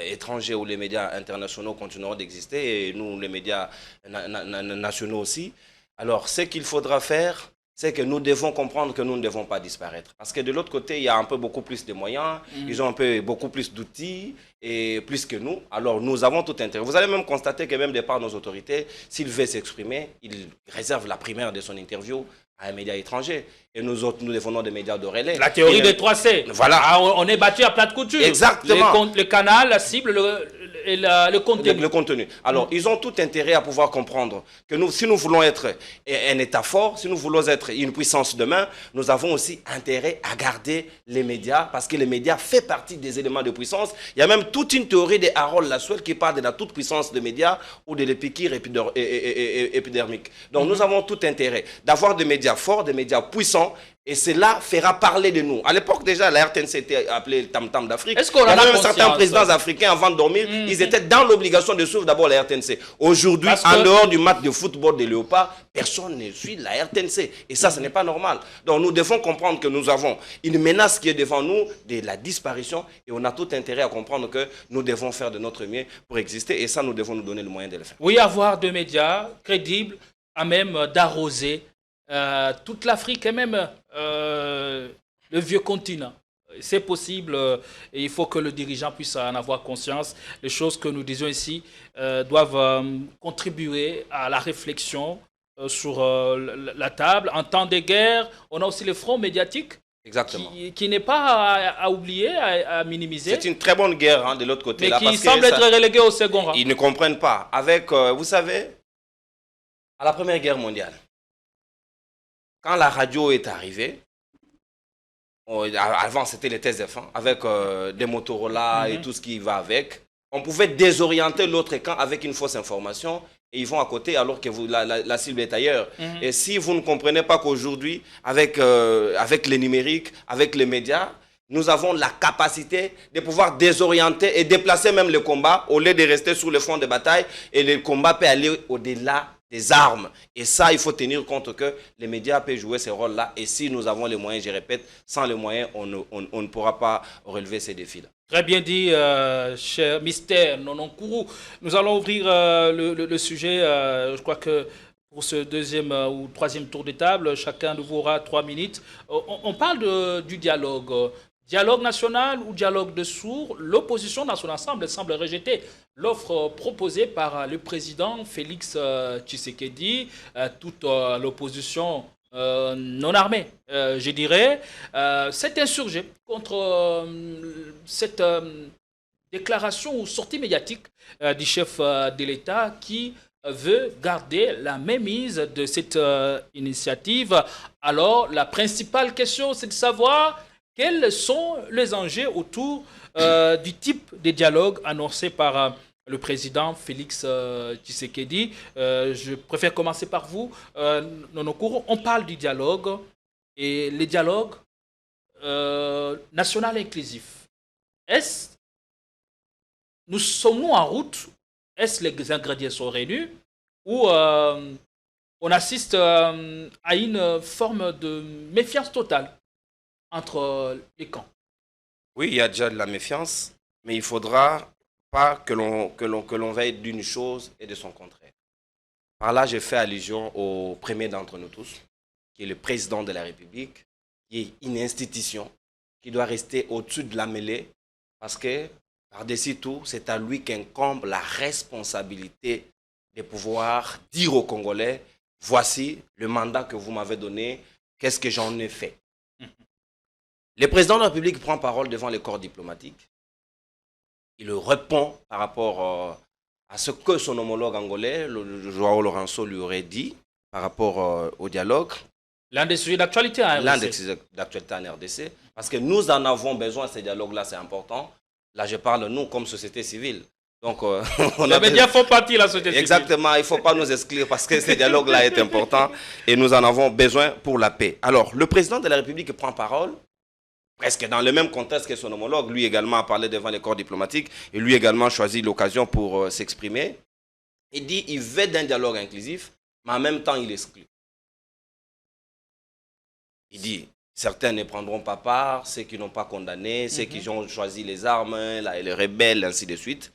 étrangers ou les médias internationaux continueront d'exister et nous, les médias nationaux aussi. Alors, ce qu'il faudra faire, c'est que nous devons comprendre que nous ne devons pas disparaître. Parce que de l'autre côté, il y a beaucoup plus de moyens, ils ont beaucoup plus d'outils, et plus que nous. Alors nous avons tout intérêt. Vous allez même constater que même de par nos autorités, s'il veut s'exprimer, il réserve la primaire de son interview à un média étranger. Et nous autres, nous défendons des médias de relais. La théorie des 3C. Voilà. On est battu à plat de couture. Exactement. Le canal, la cible, le contenu. Le contenu. Alors, ils ont tout intérêt à pouvoir comprendre que si nous voulons être un État fort, si nous voulons être une puissance demain, nous avons aussi intérêt à garder les médias, parce que les médias font partie des éléments de puissance. Il y a même toute une théorie de Harold Laswell qui parle de la toute-puissance des médias ou de l'épikir épidermique. Donc, nous avons tout intérêt d'avoir des médias forts, des médias puissants, et cela fera parler de nous. À l'époque, déjà, la RTNC était appelée le Tam-Tam d'Afrique. Est-ce qu'on a même certains présidents africains, avant de dormir, ils étaient dans l'obligation de suivre d'abord la RTNC. Aujourd'hui, en dehors du match de football des Léopards, personne ne suit la RTNC. Et ça, ce n'est pas normal. Donc, nous devons comprendre que nous avons une menace qui est devant nous, de la disparition, et on a tout intérêt à comprendre que nous devons faire de notre mieux pour exister, et ça, nous devons nous donner le moyen de le faire. Oui, avoir des médias crédibles, à même d'arroser toute l'Afrique et même le vieux continent. C'est possible et il faut que le dirigeant puisse en avoir conscience. Les choses que nous disons ici doivent contribuer à la réflexion sur la table. En temps de guerre, on a aussi le front médiatique. Exactement. Qui n'est pas à oublier, à minimiser. C'est une très bonne guerre de l'autre côté. Mais là, qui semble être relégué au second rang. Ils ne comprennent pas. Avec, vous savez, à la Première Guerre mondiale, quand la radio est arrivée, avant c'était les TSF, avec des Motorola et tout ce qui va avec, on pouvait désorienter l'autre camp avec une fausse information et ils vont à côté alors que la cible est ailleurs. Et si vous ne comprenez pas qu'aujourd'hui, avec les numériques, avec les médias, nous avons la capacité de pouvoir désorienter et déplacer même le combat au lieu de rester sur le front de bataille, et le combat peut aller au-delà des armes. Et ça, il faut tenir compte que les médias peuvent jouer ce rôle-là. Et si nous avons les moyens, je répète, sans les moyens, on ne pourra pas relever ces défis-là. Très bien dit, cher Mystère Nononkuru. Nous allons ouvrir le sujet. Je crois que pour ce deuxième ou troisième tour de table, chacun de vous aura 3 minutes. On parle du dialogue. Dialogue national ou dialogue de sourds, l'opposition dans son ensemble semble rejeter l'offre proposée par le président Félix Tshisekedi, toute l'opposition non armée, je dirais, s'est insurgée contre cette déclaration ou sortie médiatique du chef de l'État qui veut garder la mainmise de cette initiative. Alors, la principale question, c'est de savoir quels sont les enjeux autour du type de dialogue annoncé par le président Félix Tshisekedi. Je préfère commencer par vous, Nononkuru. On parle du dialogue et le dialogue national inclusif. Sommes-nous en route? Est-ce que les ingrédients sont réunis? Ou on assiste à une forme de méfiance totale entre les camps? Oui, il y a déjà de la méfiance, mais il ne faudra pas que l'on veille d'une chose et de son contraire. Par là, je fais allusion au premier d'entre nous tous, qui est le président de la République, qui est une institution qui doit rester au-dessus de la mêlée, parce que, par-dessus tout, c'est à lui qu'incombe la responsabilité de pouvoir dire aux Congolais, voici le mandat que vous m'avez donné, qu'est-ce que j'en ai fait. Le président de la République prend parole devant les corps diplomatiques. Il répond par rapport à ce que son homologue angolais, João Lourenço, lui aurait dit par rapport au dialogue. L'un des sujets d'actualité en RDC. L'un des sujets d'actualité en RDC. Parce que nous en avons besoin, ces dialogues-là, c'est important. Là, je parle, nous, comme société civile. Donc, les médias font partie de la société civile. Exactement, il ne faut pas nous exclure parce que ce dialogue-là est important et nous en avons besoin pour la paix. Alors, le président de la République prend parole, presque dans le même contexte que son homologue. Lui également a parlé devant les corps diplomatiques et lui également choisit l'occasion pour s'exprimer. Il dit qu'il veut d'un dialogue inclusif, mais en même temps, il exclut. Il dit, certains ne prendront pas part, ceux qui n'ont pas condamné, ceux qui ont choisi les armes, les rebelles, ainsi de suite.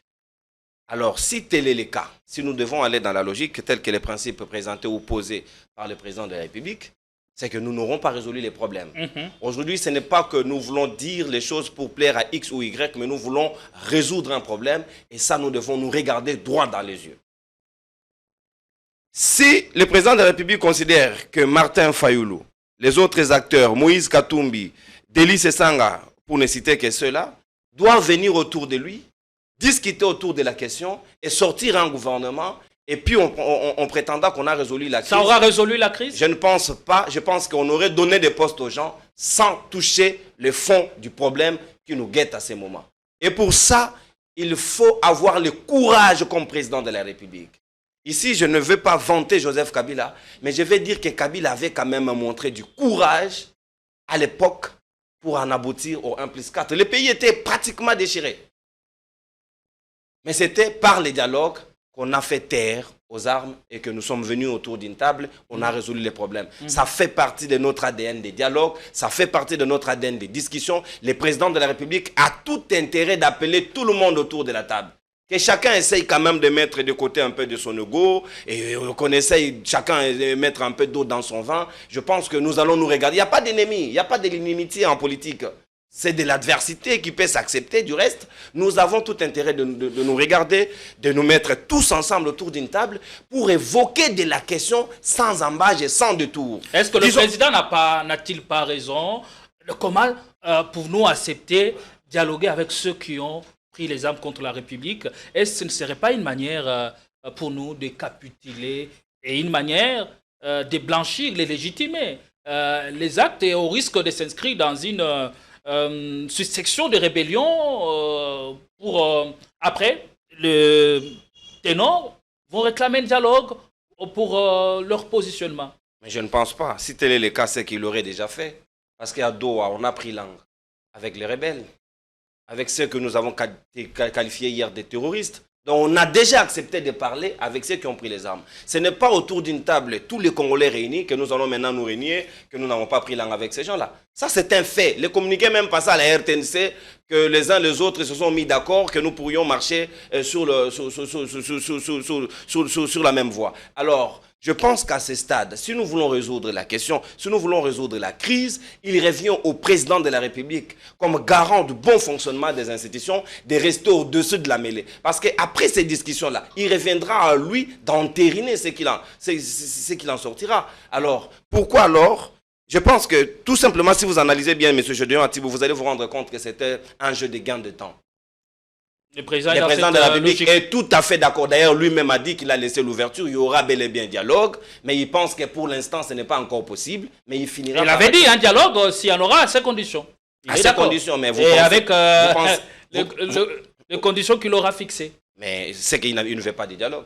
Alors, si tel est le cas, si nous devons aller dans la logique telle que les principes présentés ou posés par le président de la République, c'est que nous n'aurons pas résolu les problèmes. Aujourd'hui, ce n'est pas que nous voulons dire les choses pour plaire à X ou Y, mais nous voulons résoudre un problème et ça, nous devons nous regarder droit dans les yeux. Si le président de la République considère que Martin Fayoulou, les autres acteurs, Moïse Katumbi, Delis Esanga, pour ne citer que ceux-là, doivent venir autour de lui, discuter autour de la question et sortir un gouvernement et puis on prétendant qu'on a résolu la crise. Ça aura résolu la crise? Je ne pense pas. Je pense qu'on aurait donné des postes aux gens sans toucher le fond du problème qui nous guette à ces moments. Et pour ça, il faut avoir le courage comme président de la République. Ici, je ne veux pas vanter Joseph Kabila, mais je vais dire que Kabila avait quand même montré du courage à l'époque pour en aboutir au 1+4. Le pays était pratiquement déchiré. Mais c'était par les dialogues qu'on a fait taire aux armes et que nous sommes venus autour d'une table, on a résolu les problèmes. Ça fait partie de notre ADN des dialogues, ça fait partie de notre ADN des discussions. Le président de la République a tout intérêt d'appeler tout le monde autour de la table. Que chacun essaye quand même de mettre de côté un peu de son ego et qu'on essaye chacun de mettre un peu d'eau dans son vin. Je pense que nous allons nous regarder. Il n'y a pas d'ennemi, il n'y a pas de l'inimitié en politique. C'est de l'adversité qui peut s'accepter. Du reste, nous avons tout intérêt de nous regarder, de nous mettre tous ensemble autour d'une table pour évoquer de la question sans embâche et sans détour. Est-ce que le président n'a-t-il pas raison? Comment pouvons-nous accepter, dialoguer avec ceux qui ont pris les armes contre la République? Est-ce que ce ne serait pas une manière pour nous de capituler et une manière de blanchir, les légitimer les actes et au risque de s'inscrire dans une section de rébellion pour après le ténor vont réclamer le dialogue pour leur positionnement? Mais je ne pense pas. Si tel est le cas, c'est qu'il l'aurait déjà fait. Parce qu'à Doha, on a pris langue avec les rebelles, avec ceux que nous avons qualifiés hier de terroristes. Donc on a déjà accepté de parler avec ceux qui ont pris les armes. Ce n'est pas autour d'une table, tous les Congolais réunis, que nous allons maintenant nous réunir, que nous n'avons pas pris langue avec ces gens-là. Ça, c'est un fait. Les communiqués même passés à la RTNC, que les uns les autres se sont mis d'accord, que nous pourrions marcher sur la même voie. Alors, je pense qu'à ce stade, si nous voulons résoudre la question, si nous voulons résoudre la crise, il revient au président de la République, comme garant du bon fonctionnement des institutions, de rester au-dessus de la mêlée. Parce qu'après ces discussions-là, il reviendra à lui d'entériner ce qu'il en sortira. Alors, pourquoi alors? Je pense que tout simplement, si vous analysez bien, M. Gédéon Atibou, vous allez vous rendre compte que c'était un jeu de gain de temps. Le président de la République est tout à fait d'accord. D'ailleurs, lui-même a dit qu'il a laissé l'ouverture. Il y aura bel et bien un dialogue. Mais il pense que pour l'instant, ce n'est pas encore possible. Mais il finira. Il avait dit un dialogue s'il y en aura à ces conditions. À ces conditions, mais vous et pensez, avec les conditions qu'il aura fixées. Mais c'est qu'il ne veut pas de dialogue.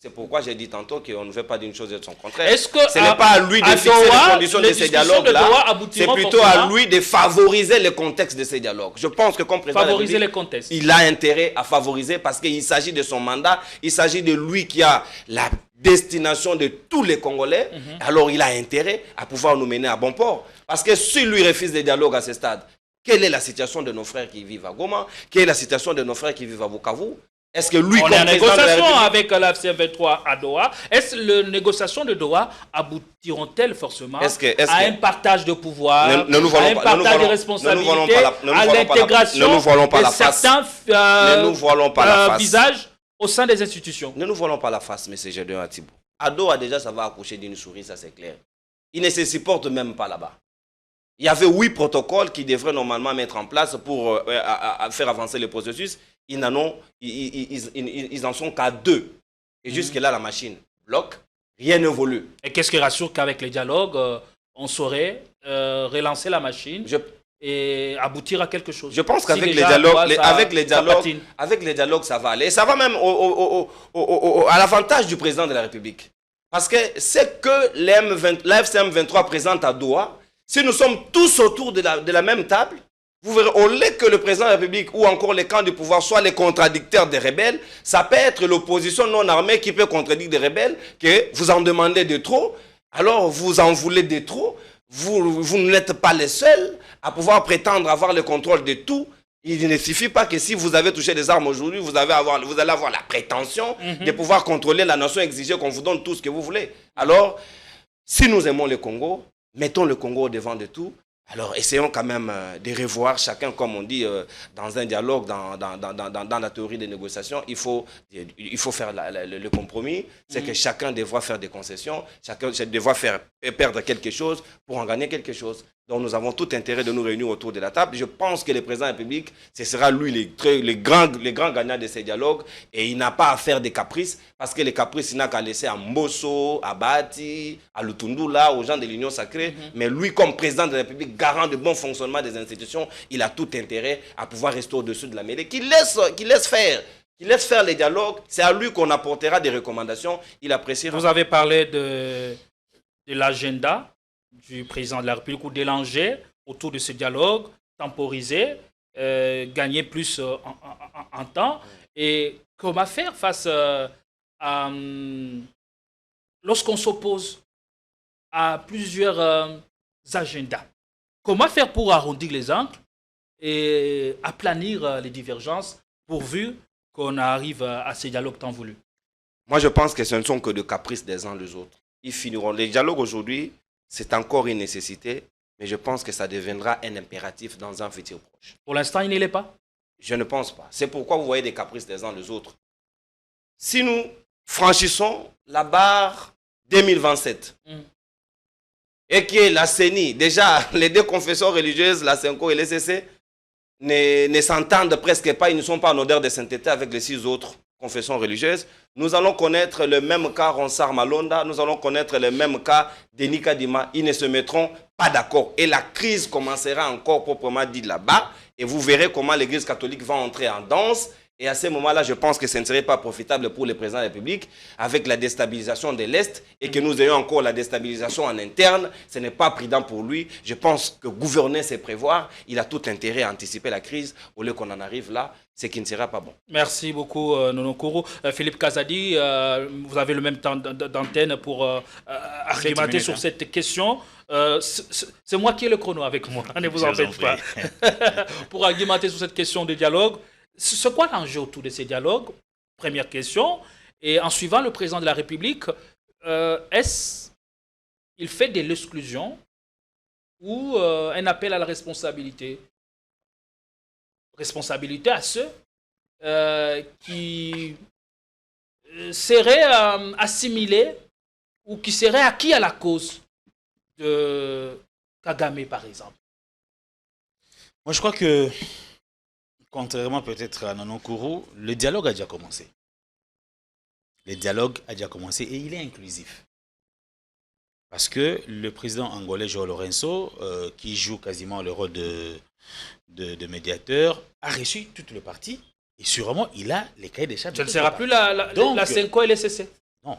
C'est pourquoi j'ai dit tantôt qu'on ne veut pas d'une chose et de son contraire. Ce n'est pas à lui de fixer les conditions de ces dialogues-là. C'est plutôt à lui de favoriser le contexte de ces dialogues. Je pense que comme président favoriser les contextes. Il a intérêt à favoriser parce qu'il s'agit de son mandat. Il s'agit de lui qui a la destination de tous les Congolais. Alors il a intérêt à pouvoir nous mener à bon port. Parce que si lui refuse des dialogues à ce stade, Quelle est la situation de nos frères qui vivent à Goma? Quelle est la situation de nos frères qui vivent à Bukavu? Est-ce que lui, on comme est en président de la négociation République, avec la FC23 à Doha. Est-ce que les négociations de Doha aboutiront-elles forcément à un partage de pouvoir, à un partage de responsabilités, à l'intégration de certains visages au sein des institutions? Ne nous voilons pas la face, M. Gédéon Atibou. À Doha, déjà, ça va accoucher d'une souris, ça c'est clair. Ils ne se supportent même pas là-bas. Il y avait 8 protocoles qui devraient normalement mettre en place pour faire avancer le processus. Ils n'en sont qu'à 2. Et jusque-là, la machine bloque. Rien n'évolue. Et qu'est-ce qui rassure qu'avec les dialogues, on saurait relancer la machine et aboutir à quelque chose? Je pense qu'avec les dialogues, ça va aller. Et ça va même à l'avantage du président de la République. Parce que c'est que l'AFCM 23 présente à Doha, si nous sommes tous autour de la même table, vous verrez, au lieu que le président de la République ou encore les camps du pouvoir soient les contradicteurs des rebelles, ça peut être l'opposition non armée qui peut contredire des rebelles, que vous en demandez de trop, alors vous en voulez de trop, vous n'êtes pas les seuls à pouvoir prétendre avoir le contrôle de tout. Il ne suffit pas que si vous avez touché des armes aujourd'hui, vous allez avoir la prétention de pouvoir contrôler la nation, exiger qu'on vous donne tout ce que vous voulez. Alors, si nous aimons le Congo, mettons le Congo au devant de tout. Alors, essayons quand même de revoir chacun, comme on dit, dans un dialogue, dans la théorie des négociations, il faut faire le compromis. C'est que chacun devra faire des concessions, chacun devra faire perdre quelque chose pour en gagner quelque chose. Donc, nous avons tout intérêt de nous réunir autour de la table. Je pense que le président de la République, ce sera lui le grand gagnant de ces dialogues. Et il n'a pas à faire des caprices, parce que les caprices, il n'a qu'à laisser à Mbosso, à Bati, à Lutundula, aux gens de l'Union sacrée. Mais lui, comme président de la République, garant de bon fonctionnement des institutions, il a tout intérêt à pouvoir rester au-dessus de la mêlée. Qu'il laisse faire les dialogues. C'est à lui qu'on apportera des recommandations. Il appréciera. Vous avez parlé de l'agenda du président de la République ou d'élanger autour de ce dialogue, temporiser, gagner plus en temps. Et comment faire face à lorsqu'on s'oppose à plusieurs agendas? Comment faire pour arrondir les angles et aplanir les divergences pourvu qu'on arrive à ces dialogues tant voulus? Moi, je pense que ce ne sont que des caprices des uns des autres. Ils finiront. Les dialogues aujourd'hui, c'est encore une nécessité, mais je pense que ça deviendra un impératif dans un futur proche. Pour l'instant, il ne l'est pas? Je ne pense pas. C'est pourquoi vous voyez des caprices des uns des autres. Si nous franchissons la barre 2027, et que la CENI, déjà, les 2 confessions religieuses, la CENCO et l'ECC, ne s'entendent presque pas, ils ne sont pas en odeur de sainteté avec les 6 autres confessions religieuses, nous allons connaître le même cas Ronsard Malonda, nous allons connaître le même cas Denis Kadima. Ils ne se mettront pas d'accord. Et la crise commencera encore proprement dit là-bas. Et vous verrez comment l'Église catholique va entrer en danse. Et à ce moment-là, je pense que ce ne serait pas profitable pour le président de la République avec la déstabilisation de l'Est et que nous ayons encore la déstabilisation en interne. Ce n'est pas prudent pour lui. Je pense que gouverner, c'est prévoir. Il a tout intérêt à anticiper la crise au lieu qu'on en arrive là, ce qui ne sera pas bon. Merci beaucoup, Nono Kourou. Philippe Kazadi, vous avez le même temps d'antenne pour argumenter sur cette question. C'est moi qui ai le chrono avec moi, ne vous en faites pas. Pour argumenter sur cette question de dialogue. C'est quoi l'enjeu autour de ces dialogues? Première question. Et en suivant le président de la République, est-ce qu'il fait de l'exclusion ou un appel à la responsabilité? Responsabilité à ceux qui seraient assimilés ou qui seraient acquis à la cause de Kagame, par exemple. Moi, je crois que contrairement peut-être à Nono Kourou, le dialogue a déjà commencé. Le dialogue a déjà commencé et il est inclusif. Parce que le président angolais João Lourenço, qui joue quasiment le rôle de médiateur, a reçu toutes les parties et sûrement il a les cahiers des charges. Ce ne sera plus la CENCO et l'ECC. Non.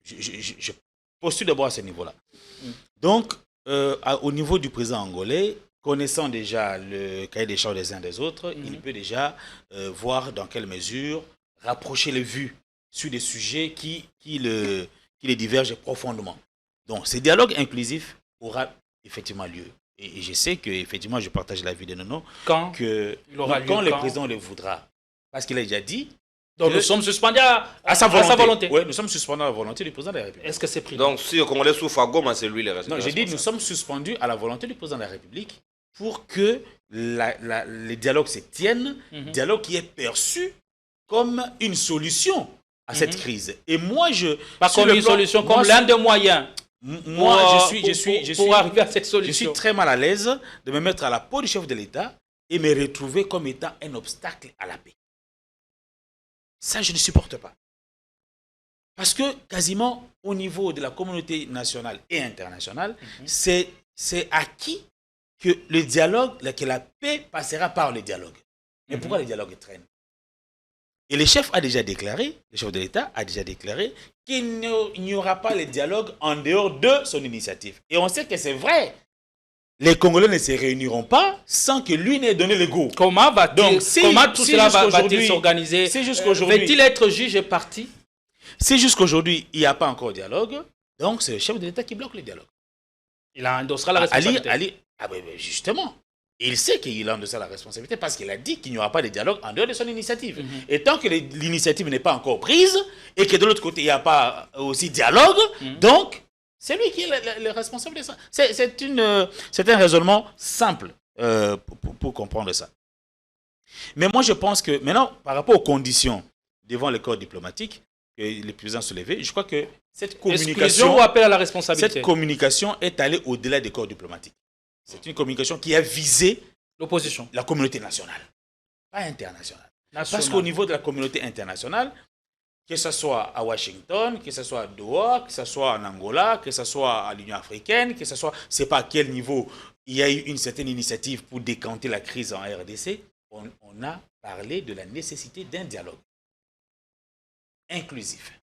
Je postule d'abord à ce niveau-là. Donc, au niveau du président angolais, connaissant déjà le cahier des charges des uns des autres, il peut déjà voir dans quelle mesure rapprocher les vues sur des sujets qui les divergent profondément. Donc, ce dialogue inclusif aura effectivement lieu. et je sais qu'effectivement, je partage l'avis de Nono, quand le président le voudra. Parce qu'il a déjà dit. Donc nous sommes suspendus à sa volonté. Oui, nous sommes suspendus à la volonté du président de la République. Est-ce que c'est pris? Donc si le Congolais souffre à Goma, c'est lui le responsable. Non, j'ai dit nous sommes suspendus à la volonté du président de la République pour que les dialogues se tiennent, dialogue qui est perçu comme une solution à cette crise. Et moi, pas comme une solution, comme l'un des moyens. Moi, je suis pour arriver à cette solution. Je suis très mal à l'aise de me mettre à la peau du chef de l'État et me retrouver comme étant un obstacle à la paix. Ça, je ne supporte pas. Parce que quasiment au niveau de la communauté nationale et internationale, c'est acquis que le dialogue, que la paix passera par le dialogue. Mais pourquoi le dialogue traîne? Et le chef a déjà déclaré, le chef de l'État a déjà déclaré qu'il n'y aura pas le dialogue en dehors de son initiative. Et on sait que c'est vrai. Les Congolais ne se réuniront pas sans que lui n'ait donné le go. Comment tout cela va-t-il s'organiser? Va-t-il être juge et parti? Si jusqu'aujourd'hui, il n'y a pas encore de dialogue, donc c'est le chef de l'État qui bloque le dialogue. Il endossera la responsabilité. Justement. Il sait qu'il endossera la responsabilité parce qu'il a dit qu'il n'y aura pas de dialogue en dehors de son initiative. Et tant que l'initiative n'est pas encore prise et que de l'autre côté, il n'y a pas aussi dialogue, donc c'est lui qui est le responsable de ça. C'est un raisonnement simple pour comprendre ça. Mais moi, je pense que maintenant, par rapport aux conditions devant le corps diplomatique que les présidents se levaient, je crois que cette communication, ou appel à la responsabilité. Cette communication est allée au-delà des corps diplomatiques. C'est une communication qui a visé l'opposition, la communauté nationale, pas internationale. Parce qu'au niveau de la communauté internationale, que ce soit à Washington, que ce soit à Doha, que ce soit en Angola, que ce soit à l'Union africaine, que ce soit, c'est pas à quel niveau il y a eu une certaine initiative pour décanter la crise en RDC, on a parlé de la nécessité d'un dialogue inclusif.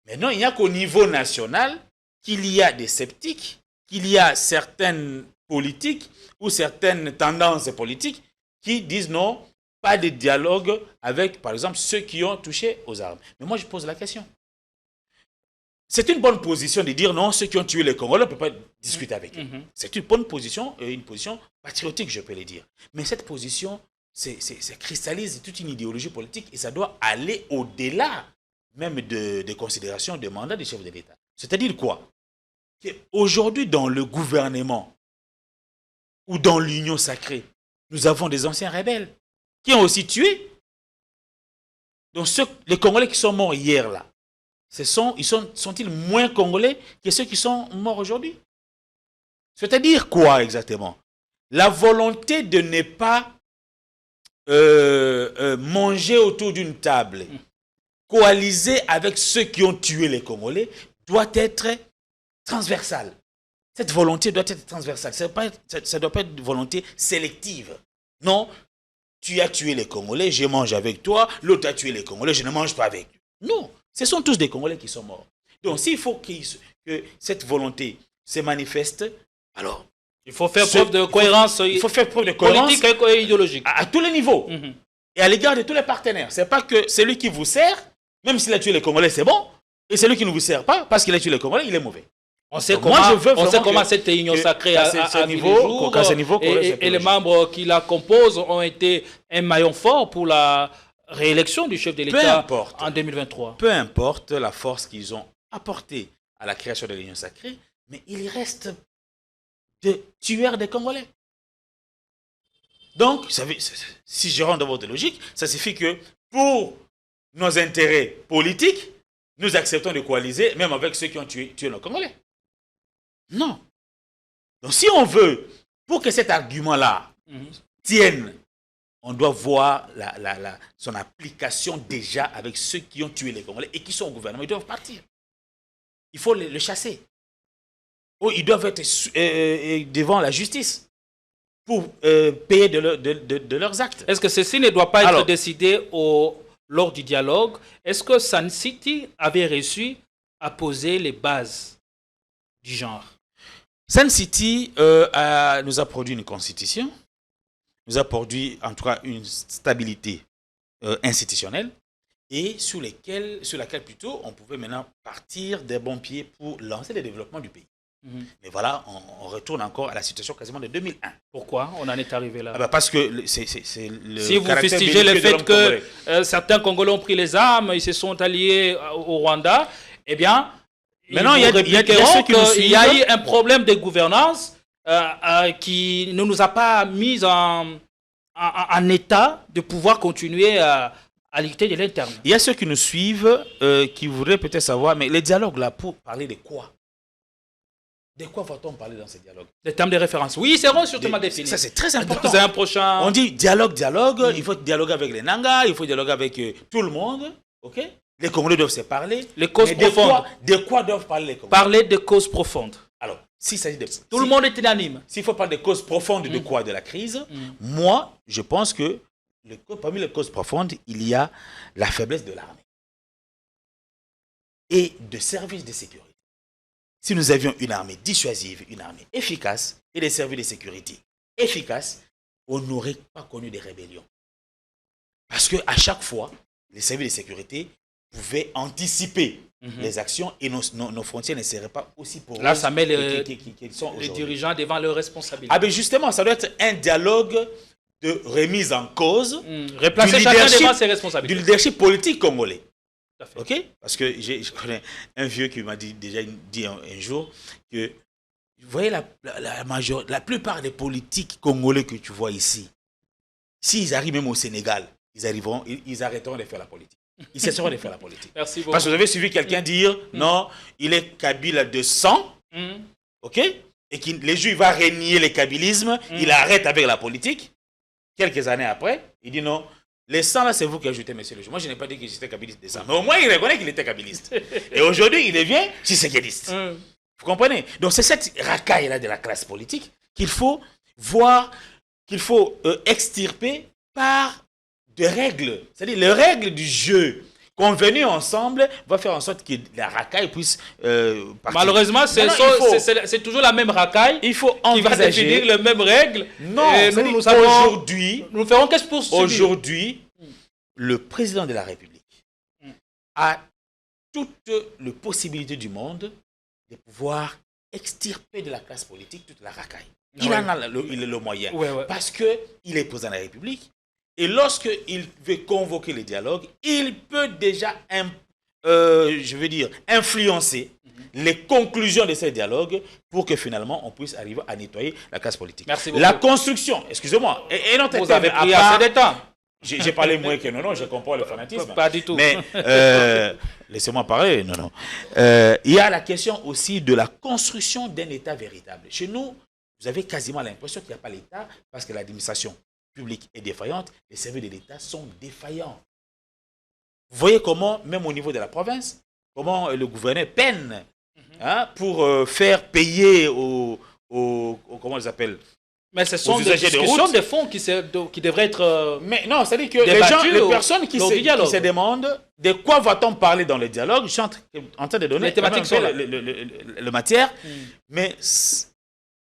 Maintenant, il n'y a qu'au niveau national qu'il y a des sceptiques, qu'il y a certaines politiques ou certaines tendances politiques qui disent non, pas de dialogue avec, par exemple, ceux qui ont touché aux armes. Mais moi, je pose la question. C'est une bonne position de dire non, ceux qui ont tué les Congolais, on ne peut pas discuter avec eux. C'est une bonne position, une position patriotique, je peux le dire. Mais cette position, ça cristallise toute une idéologie politique et ça doit aller au-delà même des considérations de mandat des chefs de l'État. C'est-à-dire quoi? Aujourd'hui, dans le gouvernement ou dans l'union sacrée, nous avons des anciens rebelles qui ont aussi tué. Donc les Congolais qui sont morts hier là, sont-ils moins Congolais que ceux qui sont morts aujourd'hui? C'est-à-dire quoi exactement? La volonté de ne pas manger autour d'une table, coaliser avec ceux qui ont tué les Congolais, doit être transversale. Cette volonté doit être transversale. Ça ne doit pas être une volonté sélective. Non, tu as tué les Congolais, je mange avec toi, l'autre a tué les Congolais, je ne mange pas avec lui. Non, ce sont tous des Congolais qui sont morts. Donc s'il faut que cette volonté se manifeste, alors il faut faire preuve de cohérence, politique et idéologique. À tous les niveaux. Et à l'égard de tous les partenaires. Ce n'est pas que celui qui vous sert, même s'il a tué les Congolais, c'est bon, et celui qui ne vous sert pas, parce qu'il a tué les Congolais, il est mauvais. On sait comment cette union sacrée à ce niveau, et les membres qui la composent ont été un maillon fort pour la réélection du chef de l'État en 2023. Peu importe la force qu'ils ont apportée à la création de l'union sacrée, mais il reste des tueurs des Congolais. Donc, si je rentre dans votre logique, ça signifie que pour nos intérêts politiques, nous acceptons de coaliser même avec ceux qui ont tué nos Congolais. Non. Donc si on veut, pour que cet argument-là tienne, on doit voir son application déjà avec ceux qui ont tué les Congolais et qui sont au gouvernement. Ils doivent partir. Il faut le chasser. Ou ils doivent être devant la justice pour payer de leurs actes. Est-ce que ceci ne doit pas être décidé lors du dialogue? Est-ce que Sun City avait réussi à poser les bases du genre? Sun City nous a produit une constitution, nous a produit en tout cas une stabilité institutionnelle et sur laquelle plutôt on pouvait maintenant partir des bons pieds pour lancer le développement du pays. Mais voilà, on retourne encore à la situation quasiment de 2001. Pourquoi on en est arrivé là? Parce que c'est le si vous fustigez le fait que certains Congolais ont pris les armes, ils se sont alliés au Rwanda, eh bien, maintenant il y a eu un problème de gouvernance qui ne nous a pas mis en état de pouvoir continuer à lutter de l'interne. Il y a ceux qui nous suivent qui voudraient peut-être savoir, mais les dialogues là, pour parler de quoi? De quoi va-t-on parler dans ces dialogues? Des termes de référence. Oui, ils seront sûrement définis. Ça, c'est très important. Dans un prochain... On dit dialogue, il faut dialoguer avec les Nanga, il faut dialoguer avec tout le monde. Ok? Les Congolais doivent se parler. Les causes profondes. De quoi doivent parler les Congolais? Parler de causes profondes. Alors, s'il s'agit de... Tout le monde est unanime. S'il faut parler de causes profondes de quoi? De la crise, moi, je pense que parmi les causes profondes, il y a la faiblesse de l'armée et de services de sécurité. Si nous avions une armée dissuasive, une armée efficace et des services de sécurité efficaces, on n'aurait pas connu des rébellions. Parce qu'à chaque fois, les services de sécurité pouvaient anticiper les actions et nos frontières ne seraient pas aussi poreuses. Là, ça met les dirigeants devant leurs responsabilités. Ah ben justement, ça doit être un dialogue de remise en cause replacer chacun devant ses responsabilités. Du leadership politique congolais. Ok? Parce que je connais un vieux qui m'a dit un jour que, vous voyez, la plupart des politiques congolais que tu vois ici, s'ils arrivent même au Sénégal, ils arrêteront de faire la politique. Ils cesseront de faire la politique. Merci beaucoup. Parce que vous avez suivi quelqu'un dire, non, il est Kabyle de sang, ok? Et que les Juifs va régner le kabylisme, il arrête avec la politique. Quelques années après, il dit non. Les 100 là, c'est vous qui ajoutez, monsieur le juge. Moi, je n'ai pas dit que j'étais kabyliste des 100. Mais au moins, il reconnaît qu'il était kabyliste. Et aujourd'hui, il devient tshisekidiste. Vous comprenez? Donc, c'est cette racaille-là de la classe politique qu'il faut voir, qu'il faut extirper par des règles. C'est-à-dire, les règles du jeu convenues ensemble va faire en sorte que la racaille puisse partir. Malheureusement, c'est toujours la même racaille. Il faut envisager. Qui va définir les mêmes règles. Non, nous ferons qu'est-ce pour subir. Aujourd'hui, le président de la République a toute la possibilité du monde de pouvoir extirper de la classe politique toute la racaille. Il en a le moyen. Parce qu'il est président de la République. Et lorsqu'il veut convoquer les dialogues, il peut déjà, influencer les conclusions de ces dialogues pour que finalement on puisse arriver à nettoyer la classe politique. Merci beaucoup. La construction, excusez-moi, et notre vous avez pris assez de temps. J'ai parlé moins que non, je comprends le fanatisme. Pas du tout. Mais laissez-moi parler, non. Il y a la question aussi de la construction d'un État véritable. Chez nous, vous avez quasiment l'impression qu'il n'y a pas l'État parce que l'administration publique est défaillante, les services de l'État sont défaillants. Vous voyez comment, même au niveau de la province, comment le gouverneur peine pour faire payer comment ils appellent? Mais ce sont des discussions de fonds qui devraient être mais non, c'est-à-dire que les personnes qui se demandent de quoi va-t-on parler dans le dialogue, je suis en train de donner les thématiques sont là. Le matière, mais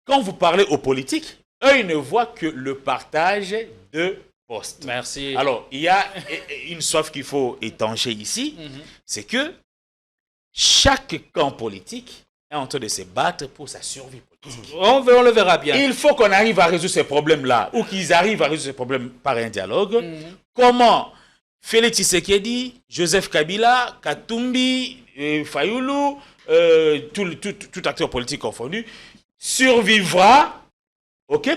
quand vous parlez aux politiques, eux, ils ne voient que le partage de postes. Merci. Alors, il y a une soif qu'il faut étancher ici, c'est que chaque camp politique est en train de se battre pour sa survie politique. On le verra bien. Il faut qu'on arrive à résoudre ces problèmes-là, ou qu'ils arrivent à résoudre ces problèmes par un dialogue. Comment Félix Tshisekedi, Joseph Kabila, Katumbi, Fayoulou, tout acteur politique confondu, survivra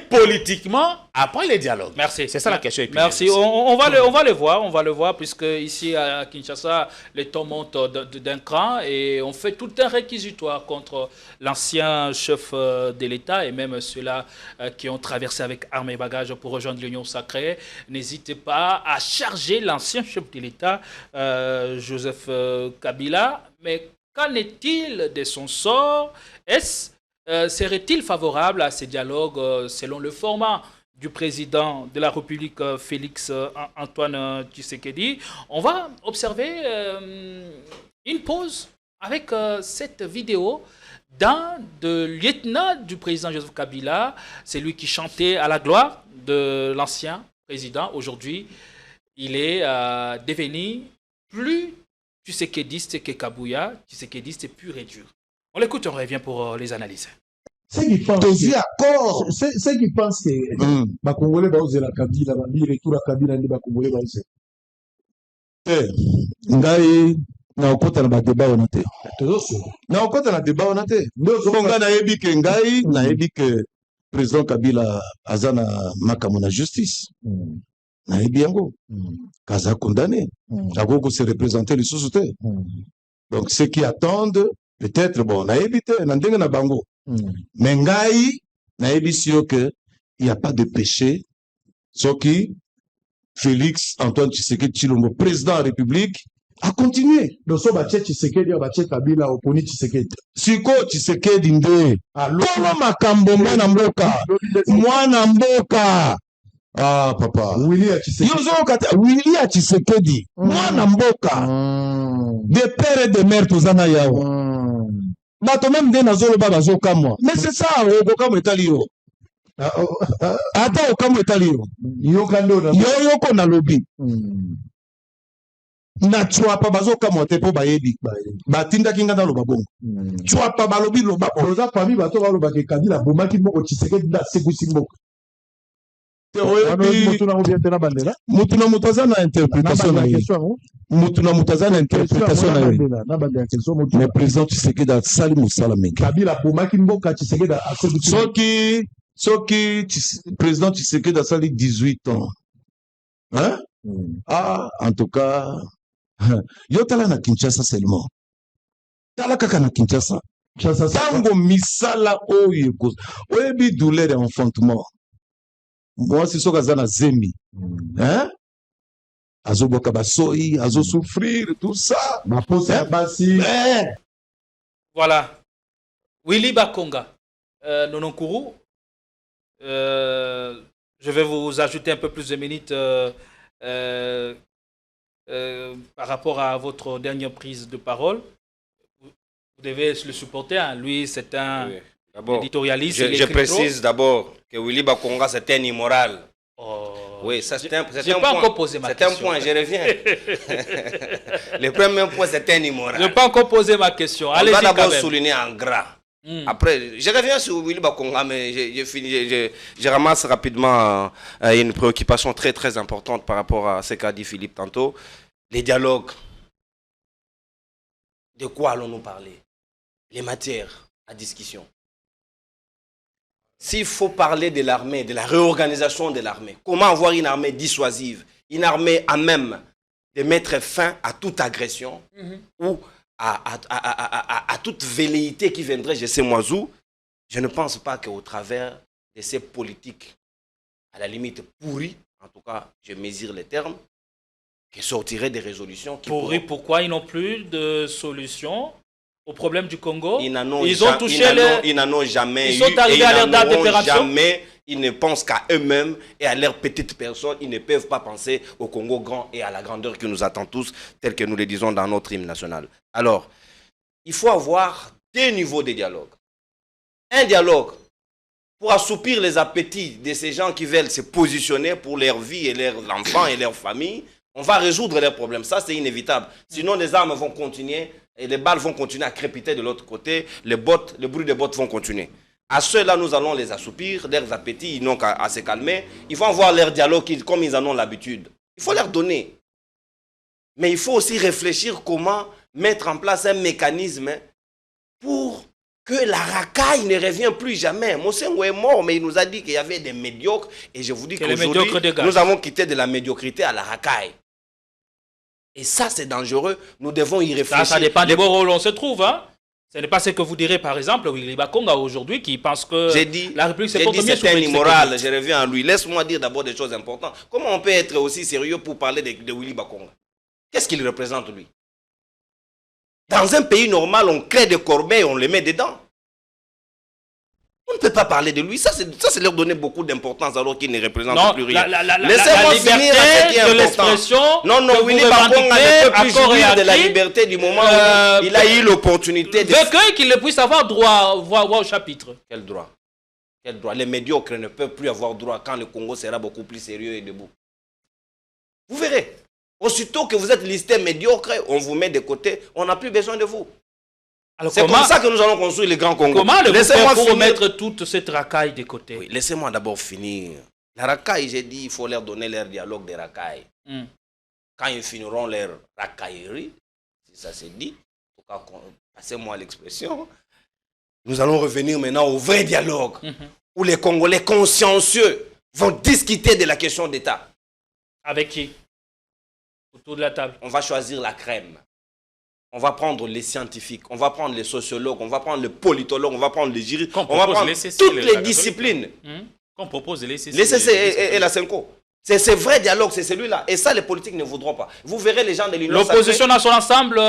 politiquement après les dialogues. Merci. C'est ça la question. Merci. On va le voir, puisque ici à Kinshasa, les temps montent d'un cran et on fait tout un réquisitoire contre l'ancien chef de l'État et même ceux-là qui ont traversé avec armes et bagages pour rejoindre l'Union sacrée. N'hésitez pas à charger l'ancien chef de l'État, Joseph Kabila. Mais qu'en est-il de son sort? Serait-il favorable à ces dialogues selon le format du président de la République, Félix Antoine Tshisekedi? On va observer une pause avec cette vidéo d'un lieutenant du président Joseph Kabila. C'est lui qui chantait à la gloire de l'ancien président. Aujourd'hui, il est devenu plus tshisekédiste que Kabouya, tshisekédiste pur et dur. On l'écoute, on revient pour les analyses. Ceux qui pensent que les Congolais vont la Kabila, retour à Kabila, les Congolais vont ngai na okota na débat on te na okota na débat on te bonga na yebi ke ngai na yebi ke président Kabila azana makambo na justice na yebi yango kaza condamné akoko se représenter les sociétés donc ceux qui attendent peut-être bon na yebi te na ndenge na bango mais ngai na yebi sio que il y a pas de péché ce qui Félix Antoine Tshisekedi Tshilombo, président de la République, a continué. Donc, si on Tshisekedi, on va Kabila, on connaît Tshisekedi. Siko Tshisekedi nde. Kolo makambo mwana mboka. Mwana mboka. Ah, papa. Willy a Tshisekedi. Mwana mboka. De père et de mère, tozana yao. Bato même de nazolo baba zoka moi. Mais c'est ça, okokamo etali yo. Ata okamo etali yo. Yoko na lobi. Na chwapa bazoka mote po bayebi. Batinda kinga na loba bongo. Chwapa balobi loba bongo. Oza famille bato baloba ke Kabila bomaki moko Tshisekedi da segusi moko. Mutuna mutazana interprétation na ye. Mutuna mutazana interprétation na ye. Mais président Tshisekedi a sali musala mengi. Kabila bomaki mboka Tshisekedi a segusi. Soki président Tshisekedi a sali 18 ans. Hein? Ah, en tout cas, yo tala na Kinshasa seulement. Tala kaka na Kinshasa. Tango misala oye cause. Oyebi douleur et enfantement. Moi, c'est ça que na zemi. Hein? Azo boka basoi, azo souffrir, tout ça. Ma pose à Bassi. Voilà. Willy Bakonga, Nononkuru. Je vais vous ajouter un peu plus de minutes par rapport à votre dernière prise de parole. Vous devez le supporter. Hein. Lui, c'est un éditorialiste. Je précise d'abord que Willy Bakonga, c'est un immoral. Oh. Oui, ça c'est un point. Je n'ai pas encore posé ma question. C'est un point, je reviens. Le premier point, c'est un immoral. Je n'ai pas encore posé ma question. On va d'abord souligner en gras. Après, je reviens sur Willy Bakonga, mais je ramasse rapidement une préoccupation très très importante par rapport à ce qu'a dit Philippe tantôt. Les dialogues. De quoi allons-nous parler? Les matières à discussion. S'il faut parler de l'armée, de la réorganisation de l'armée, comment avoir une armée dissuasive, une armée à même de mettre fin à toute agression ou à toute velléité qui viendrait, je sais moi où, je ne pense pas qu'au travers de ces politiques, à la limite pourries, en tout cas, je mesure les termes, qui sortiraient des résolutions qui pourries, pourquoi ils n'ont plus de solution au problème du Congo? Ils n'en ont jamais eu. Ils sont arrivés à leur date d'opération. Ils ne pensent qu'à eux-mêmes et à leurs petites personnes. Ils ne peuvent pas penser au Congo grand et à la grandeur qui nous attend tous, tel que nous le disons dans notre hymne national. Alors, il faut avoir deux niveaux de dialogue. Un dialogue pour assoupir les appétits de ces gens qui veulent se positionner pour leur vie et leurs enfants et leurs familles. On va résoudre leurs problèmes. Ça, c'est inévitable. Sinon, les armes vont continuer et les balles vont continuer à crépiter de l'autre côté. Le bruit des bottes vont continuer. À ceux-là, nous allons les assoupir, leurs appétits, ils n'ont qu'à se calmer. Ils vont avoir leur dialogue comme ils en ont l'habitude. Il faut leur donner. Mais il faut aussi réfléchir comment mettre en place un mécanisme pour que la racaille ne revienne plus jamais. Mosengo est mort, mais il nous a dit qu'il y avait des médiocres. Et je vous dis qu'aujourd'hui, nous avons quitté de la médiocrité à la racaille. Et ça, c'est dangereux. Nous devons y réfléchir. Ça dépend de vos rôles, on se trouve. Hein? Ce n'est pas ce que vous direz, par exemple, Willy Bakonga aujourd'hui, qui pense que la République se porte mieux. C'est un immoral, je reviens à lui. Laisse-moi dire d'abord des choses importantes. Comment on peut être aussi sérieux pour parler de Willy Bakonga? Qu'est-ce qu'il représente, lui? Dans un pays normal, on crée des corbeilles et on les met dedans. On ne peut pas parler de lui. Ça, c'est leur donner beaucoup d'importance alors qu'il ne représente plus rien. Laissez-moi finir à ce qui est important. Non, Willy Bakonga ne peut plus jouir de la liberté du moment où il a eu l'opportunité de... Veut qu'il puisse avoir droit au chapitre. Quel droit? Quel droit? Les médiocres ne peuvent plus avoir droit quand le Congo sera beaucoup plus sérieux et debout. Vous verrez. Aussitôt que vous êtes listé médiocre, on vous met de côté. On n'a plus besoin de vous. C'est comme ça que nous allons construire les grands Congo. Comment laissez-moi pour remettre toute cette racaille de côté? Oui, laissez-moi d'abord finir. La racaille, j'ai dit, il faut leur donner leur dialogue des racailles. Quand ils finiront leur racaillerie, si ça se dit, en tout cas, passez-moi l'expression, nous allons revenir maintenant au vrai dialogue, où les Congolais consciencieux vont discuter de la question d'État. Avec qui? Autour de la table. On va choisir la crème. On va prendre les scientifiques, on va prendre les sociologues, on va prendre les politologues, on va prendre les juristes, on va prendre toutes les disciplines. Qu'on propose les CC. Les CC et la CENCO. C'est ce vrai dialogue, c'est celui-là. Et ça, les politiques ne voudront pas. Vous verrez les gens de l'Union sacrée. L'opposition dans son ensemble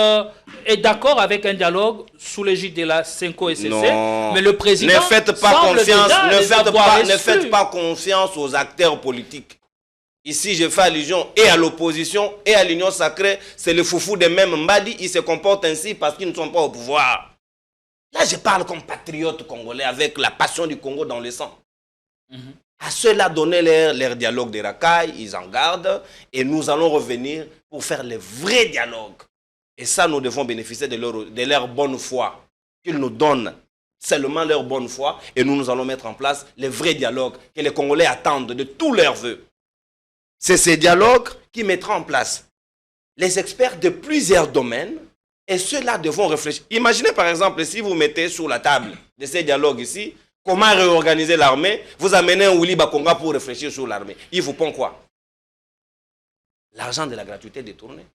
est d'accord avec un dialogue sous l'égide de la CENCO et CC. Non. Mais le président ne faites pas confiance, ne faites pas confiance aux acteurs politiques. Ici, je fais allusion et à l'opposition et à l'Union sacrée. C'est le foufou des mêmes Mbadi. Ils se comportent ainsi parce qu'ils ne sont pas au pouvoir. Là, je parle comme patriote congolais avec la passion du Congo dans le sang. À ceux-là, donnez-leur leur dialogue des racailles, ils en gardent. Et nous allons revenir pour faire les vrais dialogues. Et ça, nous devons bénéficier de leur bonne foi. Qu'ils nous donnent seulement leur bonne foi. Et nous allons mettre en place les vrais dialogues que les Congolais attendent de tous leurs vœux. C'est ces dialogues qui mettront en place les experts de plusieurs domaines et ceux-là devront réfléchir. Imaginez par exemple si vous mettez sur la table de ces dialogues ici, comment réorganiser l'armée, vous amenez un Willy Bakonga pour réfléchir sur l'armée. Il vous pond quoi? L'argent de la gratuité détourné.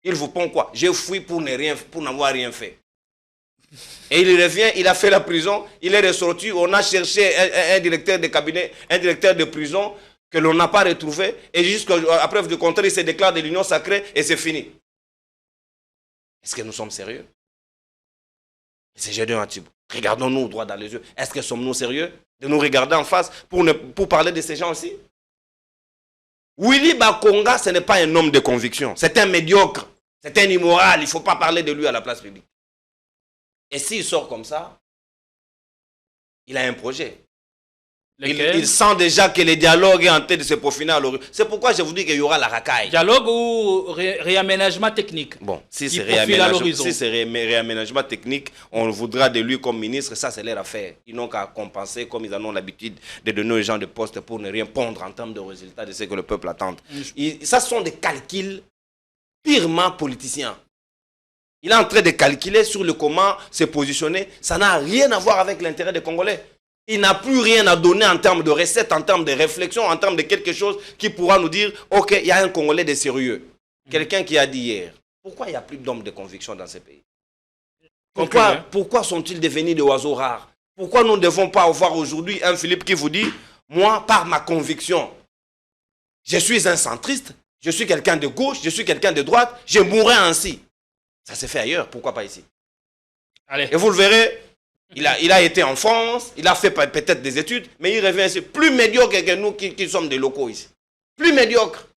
Il vous pond quoi? J'ai fui pour n'avoir rien fait. Et il revient, il a fait la prison, il est ressorti, on a cherché un directeur de cabinet, un directeur de prison, que l'on n'a pas retrouvé, et jusqu'à preuve du contraire, il se déclare de l'Union sacrée, et c'est fini. Est-ce que nous sommes sérieux? C'est Gédéon Atibou. Regardons-nous droit dans les yeux. Est-ce que sommes-nous sérieux de nous regarder en face pour parler de ces gens aussi? Willy Bakonga, ce n'est pas un homme de conviction. C'est un médiocre. C'est un immoral. Il ne faut pas parler de lui à la place publique. Et s'il sort comme ça, il a un projet. Il sent déjà que le dialogue est en train de se peaufiner à l'horizon. C'est pourquoi je vous dis qu'il y aura la racaille. Dialogue ou réaménagement technique? Bon, si c'est réaménagement technique, on voudra de lui comme ministre, ça c'est leur affaire. Ils n'ont qu'à compenser comme ils en ont l'habitude de donner aux gens de poste pour ne rien pondre en termes de résultats de ce que le peuple attend. Ça sont des calculs purement politiciens. Il est en train de calculer sur le comment se positionner. Ça n'a rien à voir avec l'intérêt des Congolais. Il n'a plus rien à donner en termes de recettes, en termes de réflexion, en termes de quelque chose qui pourra nous dire, ok, il y a un Congolais de sérieux. Quelqu'un qui a dit hier, pourquoi il n'y a plus d'hommes de conviction dans ce pays? Pourquoi sont-ils devenus des oiseaux rares? Pourquoi nous ne devons pas avoir aujourd'hui un Philippe qui vous dit, moi, par ma conviction, je suis un centriste, je suis quelqu'un de gauche, je suis quelqu'un de droite, je mourrai ainsi. Ça s'est fait ailleurs, pourquoi pas ici? Allez. Et vous le verrez, il a été en France, il a fait peut-être des études, mais il revient ici plus médiocre que nous qui sommes des locaux ici. Plus médiocre.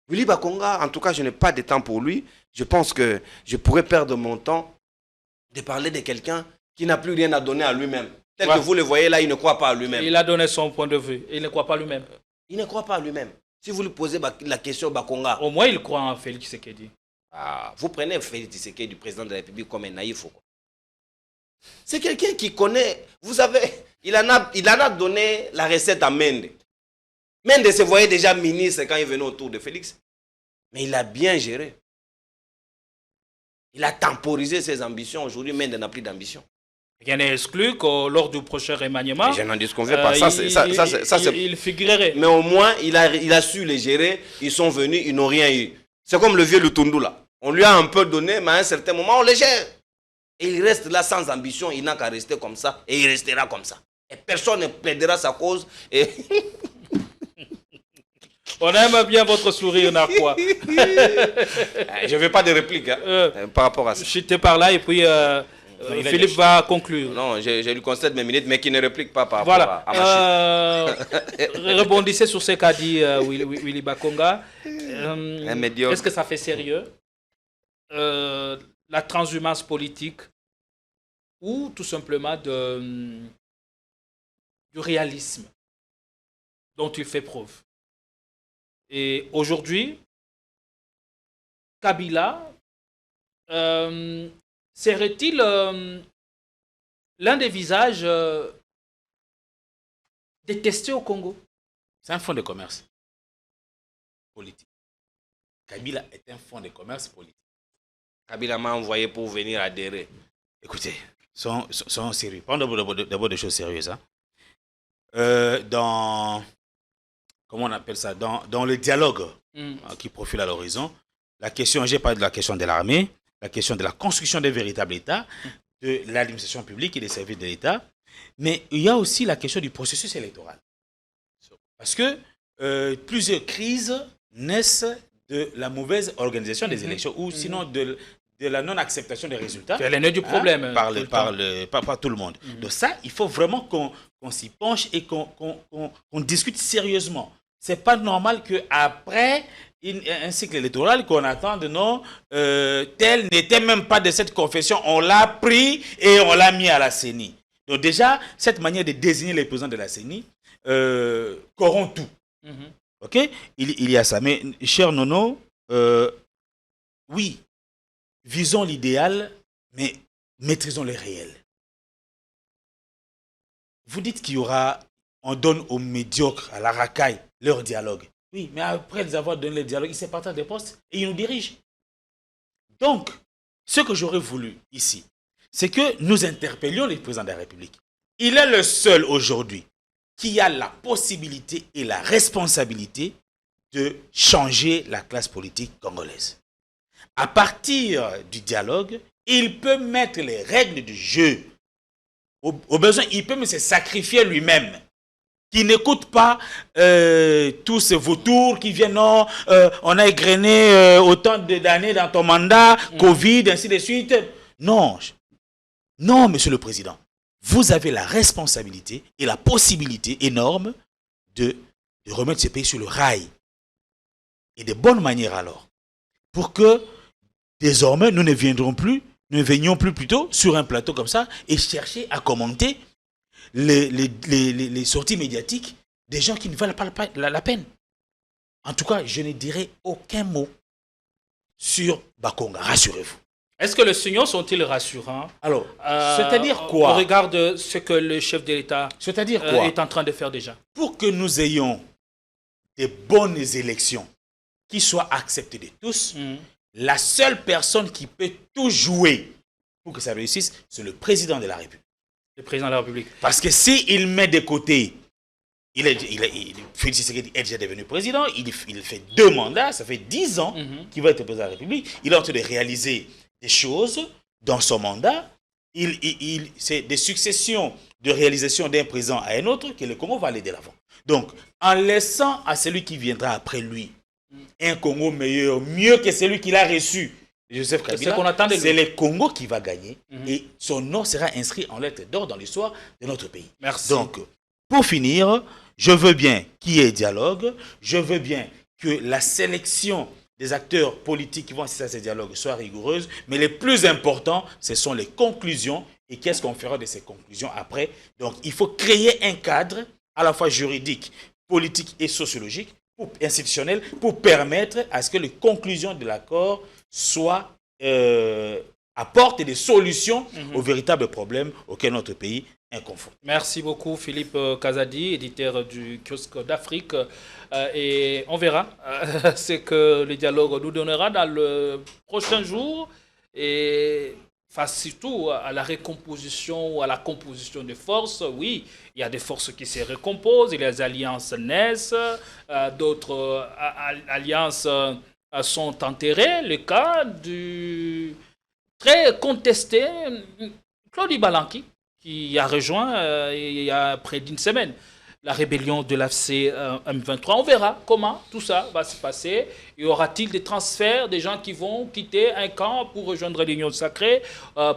Willy Bakonga, en tout cas, je n'ai pas de temps pour lui. Je pense que je pourrais perdre mon temps de parler de quelqu'un qui n'a plus rien à donner à lui-même. Tel que vous le voyez là, il ne croit pas à lui-même. Il a donné son point de vue. Il ne croit pas à lui-même. Il ne croit pas à lui-même. Si vous lui posez la question Bakonga... Au moins, il croit en Félix Tshisekedi. Vous prenez Félix Tshisekedi, du président de la République, comme un naïf ou quoi? C'est quelqu'un qui connaît, vous savez, il en a donné la recette à Mende. Mende se voyait déjà ministre quand il venait autour de Félix. Mais il a bien géré. Il a temporisé ses ambitions. Aujourd'hui, Mende n'a plus d'ambition. Rien n'est exclu que lors du prochain remaniement, je n'en disconviens pas. Il figurerait. Mais au moins, il a su les gérer. Ils sont venus, ils n'ont rien eu. C'est comme le vieux Lutundu là. On lui a un peu donné, mais à un certain moment, on les gère. Et il reste là sans ambition, il n'a qu'à rester comme ça, et il restera comme ça. Et personne ne plaidera sa cause. Et... On aime bien votre sourire narquois. Je ne veux pas de réplique par rapport à ça. J'étais par là et puis Philippe va conclure. Non, je lui concède mes minutes, mais qui ne réplique pas par rapport à ma chute. Rebondissez sur ce qu'a dit Willy Bakonga. Est-ce que ça fait sérieux la transhumance politique ou tout simplement du réalisme dont il fait preuve? Et aujourd'hui, Kabila serait-il l'un des visages détestés au Congo? C'est un fonds de commerce politique. Kabila est un fonds de commerce politique. Kabila m'a envoyé pour venir adhérer. Écoutez, sont sérieux. Parlons d'abord de choses sérieuses. Hein. Comment on appelle ça, dans le dialogue qui profile à l'horizon, la question, j'ai parlé de la question de l'armée, la question de la construction d'un véritable État, de l'administration publique et des services de l'État, mais il y a aussi la question du processus électoral. Parce que plusieurs crises naissent de la mauvaise organisation des élections ou sinon de la non-acceptation des résultats. C'est l'année du problème. Par tout le monde. Donc ça, il faut vraiment qu'on s'y penche et qu'on discute sérieusement. Ce n'est pas normal qu'après un cycle électoral qu'on attend de non, tel n'était même pas de cette confession, on l'a pris et on l'a mis à la CENI. Donc déjà, cette manière de désigner les présidents de la CENI corrompt tout. Ok, il y a ça. Mais, cher Nono, oui, visons l'idéal, mais maîtrisons le réel. Vous dites qu'il y aura, on donne aux médiocres, à la racaille, leur dialogue. Oui, mais après les avoir donné le dialogue, ils se partagent des postes et ils nous dirigent. Donc, ce que j'aurais voulu ici, c'est que nous interpellions le président de la République. Il est le seul aujourd'hui qui a la possibilité et la responsabilité de changer la classe politique congolaise. À partir du dialogue, il peut mettre les règles du jeu. Au besoin, il peut même se sacrifier lui-même. Qui n'écoute pas tous ces vautours qui viennent, non, on a égrené autant d'années dans ton mandat, Covid, ainsi de suite. Non, non, monsieur le président. Vous avez la responsabilité et la possibilité énorme de remettre ce pays sur le rail. Et de bonne manière alors. Pour que désormais nous ne venions plus plutôt sur un plateau comme ça et chercher à commenter les sorties médiatiques des gens qui ne valent pas la peine. En tout cas, je ne dirai aucun mot sur Bakonga, rassurez-vous. Est-ce que les signaux sont-ils rassurants? Alors, c'est-à-dire quoi? Au regard de ce que le chef de l'État est en train de faire déjà. Pour que nous ayons des bonnes élections qui soient acceptées de tous, la seule personne qui peut tout jouer pour que ça réussisse, c'est le président de la République. Le président de la République. Parce que s'il met de côté, Félix Tshisekedi est déjà devenu président, il fait 2 mandats, ça fait 10 ans qu'il va être président de la République, il est en train de réaliser des choses dans son mandat, c'est des successions de réalisation d'un président à un autre que le Congo va aller de l'avant. Donc, en laissant à celui qui viendra après lui un Congo meilleur, mieux que celui qu'il a reçu, Joseph Kabila, c'est le Congo qui va gagner et son nom sera inscrit en lettres d'or dans l'histoire de notre pays. Merci. Donc, pour finir, je veux bien qu'il y ait dialogue, je veux bien que la sélection des acteurs politiques qui vont assister à ces dialogues soit rigoureuse, mais le plus important, ce sont les conclusions et qu'est-ce qu'on fera de ces conclusions après. Donc, il faut créer un cadre à la fois juridique, politique et sociologique, institutionnel, pour permettre à ce que les conclusions de l'accord apportent des solutions aux véritables problèmes auxquels notre pays est confronté. Merci beaucoup Philippe Kazadi, éditeur du Kiosque d'Afrique. Et on verra ce que le dialogue nous donnera dans le prochain jour. Et face surtout à la recomposition ou à la composition des forces, oui, il y a des forces qui se recomposent, les alliances naissent, d'autres alliances sont enterrées. Le cas du très contesté Claude Balanki, qui a rejoint il y a près d'une semaine la rébellion de l'AFC M23. On verra comment tout ça va se passer. Y aura-t-il des transferts, des gens qui vont quitter un camp pour rejoindre l'Union sacrée,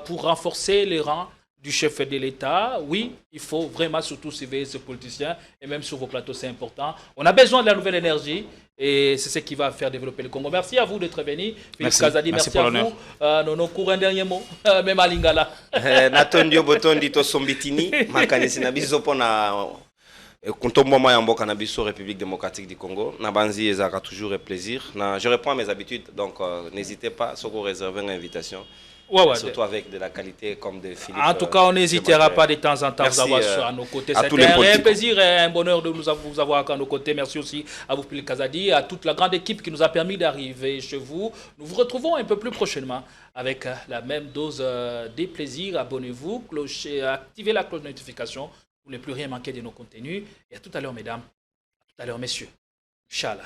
pour renforcer les rangs du chef de l'État? Oui, il faut vraiment surtout surveiller ces politiciens, et même sur vos plateaux, c'est important. On a besoin de la nouvelle énergie, et c'est ce qui va faire développer le Congo. Merci à vous d'être venu. Philippe Kazadi, merci à vous. Nono, cours un dernier mot, même à Lingala. Natondio Botondi to Sombitini, Makanisi Nabizo pona Kontombo Mayambo Canabiso, République démocratique du Congo. Nabanzi ezaka toujours un plaisir. Je reprends mes habitudes, donc n'hésitez pas à vous réserver une invitation. Surtout avec de la qualité comme de Philippe. En tout cas, on n'hésitera pas de temps en temps à vous avoir à nos côtés. C'était un plaisir et un bonheur de vous avoir à nos côtés. Merci aussi à vous, Philippe Kazadi, à toute la grande équipe qui nous a permis d'arriver chez vous. Nous vous retrouvons un peu plus prochainement avec la même dose des plaisirs. Abonnez-vous, activez la cloche de notification pour ne plus rien manquer de nos contenus. Et à tout à l'heure, mesdames. À tout à l'heure, messieurs. Inch'Allah.